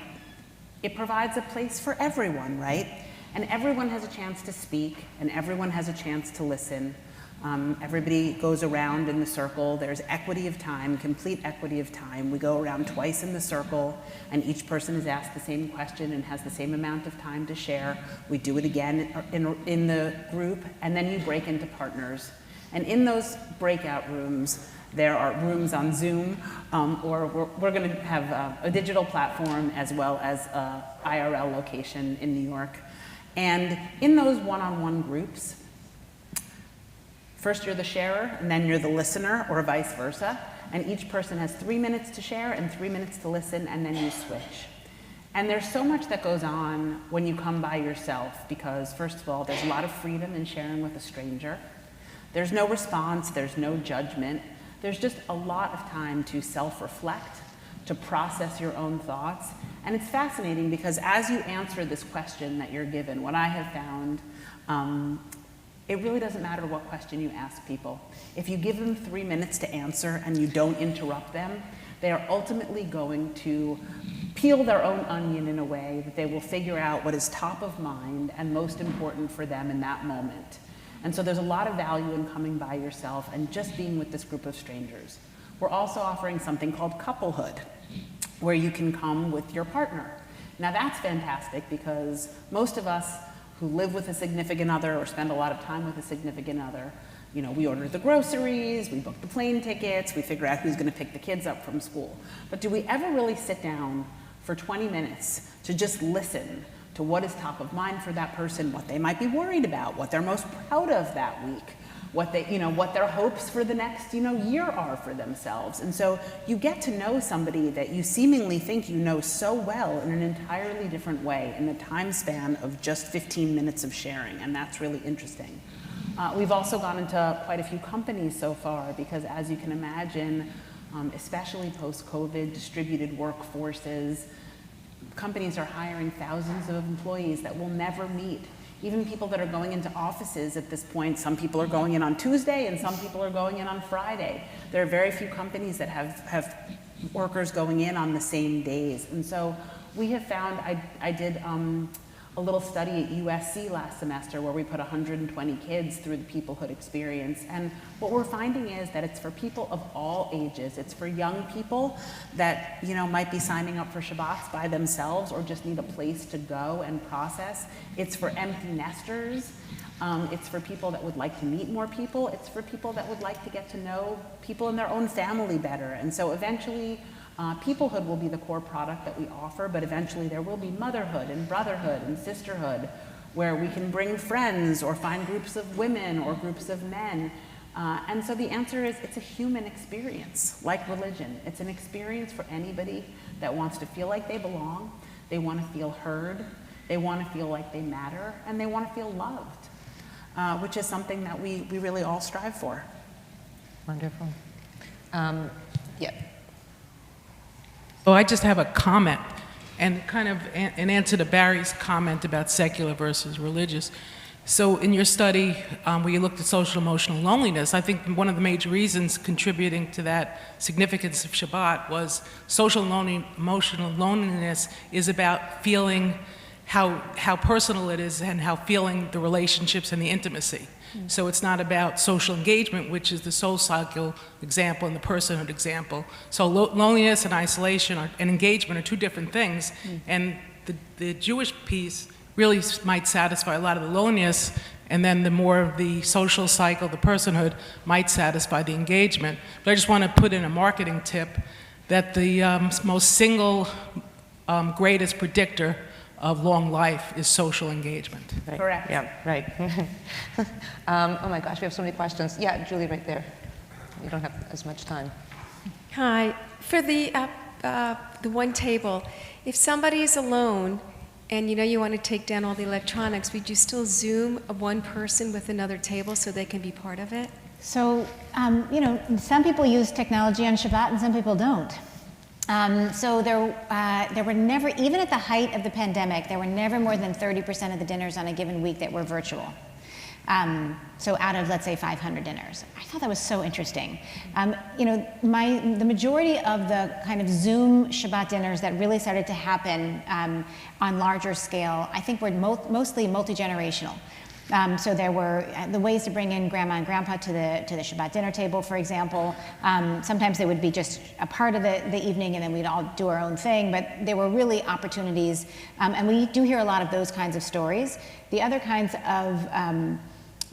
it provides a place for everyone, right? And everyone has a chance to speak, and everyone has a chance to listen. Everybody goes around in the circle. There's equity of time, complete equity of time. We go around twice in the circle, and each person is asked the same question and has the same amount of time to share. We do it again in the group, and then you break into partners. And in those breakout rooms, there are rooms on Zoom, or we're going to have a digital platform as well as a IRL location in New York. And in those one-on-one groups, first you're the sharer, and then you're the listener, or vice versa. And each person has 3 minutes to share and 3 minutes to listen, and then you switch. And there's so much that goes on when you come by yourself, because first of all, there's a lot of freedom in sharing with a stranger. There's no response, there's no judgment. There's just a lot of time to self-reflect, to process your own thoughts. And it's fascinating because as you answer this question that you're given, what I have found, it really doesn't matter what question you ask people. If you give them 3 minutes to answer and you don't interrupt them, they are ultimately going to peel their own onion in a way that they will figure out what is top of mind and most important for them in that moment. And so there's a lot of value in coming by yourself and just being with this group of strangers. We're also offering something called couplehood, where you can come with your partner. Now that's fantastic because most of us who live with a significant other or spend a lot of time with a significant other, you know, we order the groceries, we book the plane tickets, we figure out who's going to pick the kids up from school. But do we ever really sit down for 20 minutes to just listen to what is top of mind for that person, what they might be worried about, what they're most proud of that week, what they, you know, what their hopes for the next, you know, year are for themselves. And so you get to know somebody that you seemingly think you know so well in an entirely different way in the time span of just 15 minutes of sharing, and that's really interesting. We've also gone into quite a few companies so far because, as you can imagine, especially post-COVID, distributed workforces, companies are hiring thousands of employees that will never meet. Even people that are going into offices at this point, some people are going in on Tuesday and some people are going in on Friday. There are very few companies that have workers going in on the same days. And so we have found, I did a little study at USC last semester where we put 120 kids through the Peoplehood experience. And what we're finding is that it's for people of all ages. It's for young people that, you know, might be signing up for Shabbats by themselves or just need a place to go and process. It's for empty nesters. It's for people that would like to meet more people. It's for people that would like to get to know people in their own family better. And so eventually, Peoplehood will be the core product that we offer, but eventually there will be motherhood and brotherhood and sisterhood, where we can bring friends or find groups of women or groups of men. And so the answer is it's a human experience, like religion. It's an experience for anybody that wants to feel like they belong, they want to feel heard, they want to feel like they matter, and they want to feel loved, which is something that we really all strive for. Wonderful. Yeah. So I just have a comment, and kind of an answer to Barry's comment about secular versus religious. So in your study, where you looked at social emotional loneliness, I think one of the major reasons contributing to that significance of Shabbat was social emotional loneliness is about feeling how personal it is and how feeling the relationships and the intimacy. So it's not about social engagement, which is the SoulCycle example and the personhood example. So loneliness and isolation and engagement are two different things. And the Jewish piece really might satisfy a lot of the loneliness, and then the more of the social cycle, the personhood, might satisfy the engagement. But I just want to put in a marketing tip that the most single greatest predictor of long life is social engagement. Right. Correct. Yeah, right. Oh my gosh, we have so many questions. Yeah, Julie, right there. You don't have as much time. Hi. For the OneTable, if somebody is alone and you know you want to take down all the electronics, would you still Zoom one person with another table so they can be part of it? So, you know, some people use technology on Shabbat and some people don't. So there were never, even at the height of the pandemic, there were never more than 30% of the dinners on a given week that were virtual. So out of, let's say, 500 dinners. I thought that was so interesting. You know, the majority of the kind of Zoom Shabbat dinners that really started to happen on larger scale, I think were mostly multi-generational. So there were the ways to bring in grandma and grandpa to the Shabbat dinner table, for example. Sometimes they would be just a part of the evening and then we'd all do our own thing, but there were really opportunities, and we do hear a lot of those kinds of stories. The other kinds of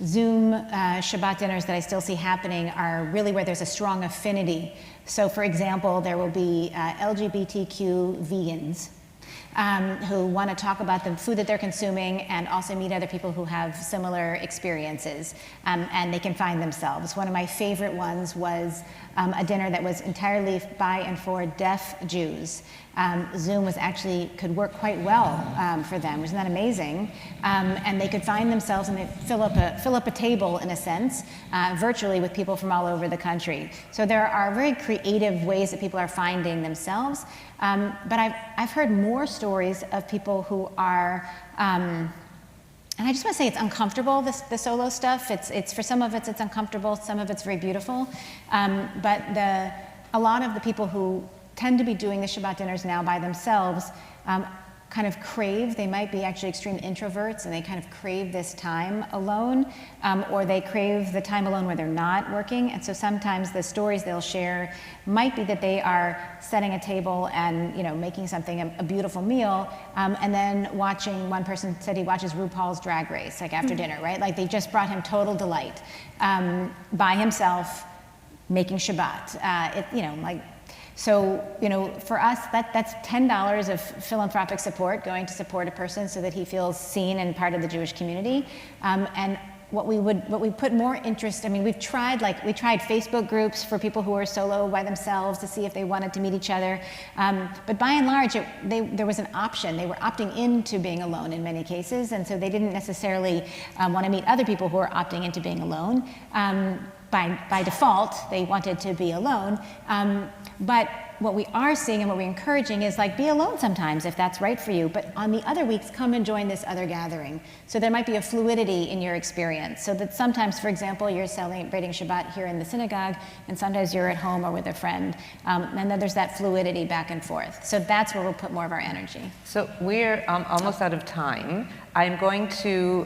Zoom Shabbat dinners that I still see happening are really where there's a strong affinity. So for example, there will be LGBTQ vegans who want to talk about the food that they're consuming and also meet other people who have similar experiences, and they can find themselves. One of my favorite ones was a dinner that was entirely by and for deaf Jews. Zoom could work quite well for them. Isn't that amazing? And they could find themselves and they fill up a table, in a sense, virtually with people from all over the country. So there are very creative ways that people are finding themselves. But I've heard more stories of people who are, and I just want to say it's uncomfortable, the solo stuff. It's for some of it's uncomfortable, some of it's very beautiful. But a lot of the people who tend to be doing the Shabbat dinners now by themselves kind of crave, they might be actually extreme introverts and they kind of crave this time alone, or they crave the time alone where they're not working. And so sometimes the stories they'll share might be that they are setting a table and making something, a beautiful meal, and then watching, one person said he watches RuPaul's Drag Race, like after dinner, right? Like they just brought him total delight by himself making Shabbat. So, for us, that's $10 of philanthropic support going to support a person so that he feels seen and part of the Jewish community. And what we put more interest, we tried Facebook groups for people who are solo by themselves to see if they wanted to meet each other. But by and large, there was an option. They were opting into being alone in many cases, and so they didn't necessarily want to meet other people who were opting into being alone. By default, they wanted to be alone. But what we are seeing and what we're encouraging is be alone sometimes if that's right for you, but on the other weeks, come and join this other gathering. So there might be a fluidity in your experience, so that sometimes, for example, you're celebrating Shabbat here in the synagogue, and sometimes you're at home or with a friend, and then there's that fluidity back and forth. So that's where we'll put more of our energy. So we're almost out of time. I'm going to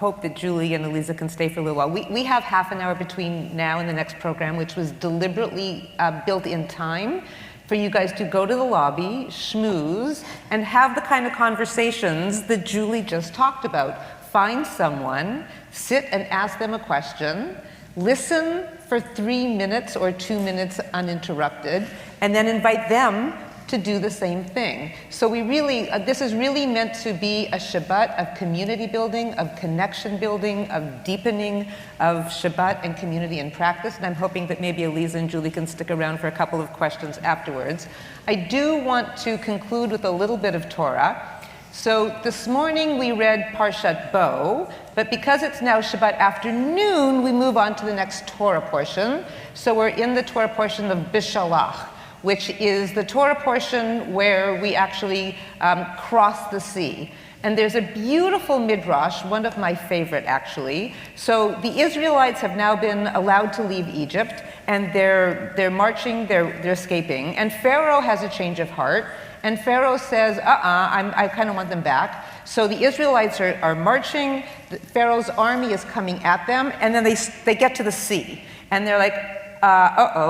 hope that Julie and Aliza can stay for a little while. We have half an hour between now and the next program, which was deliberately built in time for you guys to go to the lobby, schmooze, and have the kind of conversations that Julie just talked about. Find someone, sit and ask them a question, listen for 3 minutes or 2 minutes uninterrupted, and then invite them to do the same thing. So we really, this is really meant to be a Shabbat of community building, of connection building, of deepening of Shabbat and community in practice. And I'm hoping that maybe Aliza and Julie can stick around for a couple of questions afterwards. I do want to conclude with a little bit of Torah. So this morning we read Parshat Bo, but because it's now Shabbat afternoon, we move on to the next Torah portion. So we're in the Torah portion of Bishalach, which is the Torah portion where we actually cross the sea. And there's a beautiful midrash, one of my favorite actually. So the Israelites have now been allowed to leave Egypt, and they're marching, they're escaping, and Pharaoh has a change of heart, and Pharaoh says, I kind of want them back. So the Israelites are marching, Pharaoh's army is coming at them, and then they get to the sea, and they're like,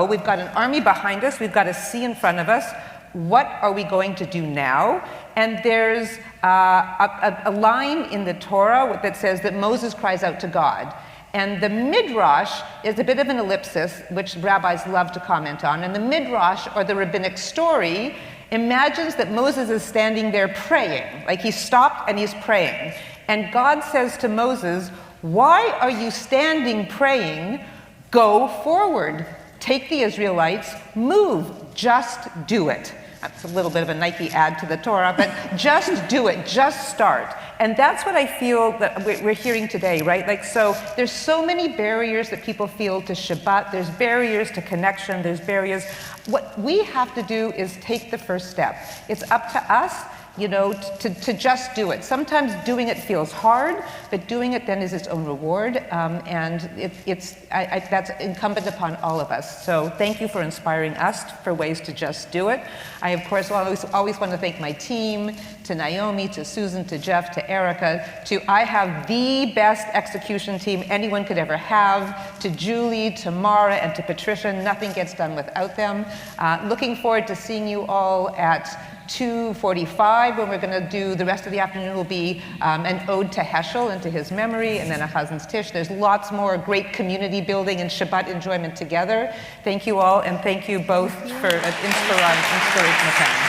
we've got an army behind us, we've got a sea in front of us, what are we going to do now? And there's a line in the Torah that says that Moses cries out to God. And the midrash is a bit of an ellipsis, which rabbis love to comment on. And the midrash, or the rabbinic story, imagines that Moses is standing there praying, like he stopped and he's praying. And God says to Moses, why are you standing praying? Go forward, take the Israelites, move, just do it. That's a little bit of a Nike ad to the Torah, but just do it, just start. And that's what I feel that we're hearing today, right? So there's so many barriers that people feel to Shabbat, there's barriers to connection, there's barriers. What we have to do is take the first step. It's up to us, to just do it. Sometimes doing it feels hard, but doing it then is its own reward, and that's incumbent upon all of us. So thank you for inspiring us for ways to just do it. I, of course, always want to thank my team, to Naomi, to Susan, to Jeff, to Erica, I have the best execution team anyone could ever have, to Julie, to Mara, and to Patricia. Nothing gets done without them. Looking forward to seeing you all at 2:45, when we're going to do the rest of the afternoon will be an ode to Heschel and to his memory, and then a Chazan's Tish. There's lots more great community building and Shabbat enjoyment together. Thank you all, and thank you both for an inspirational time.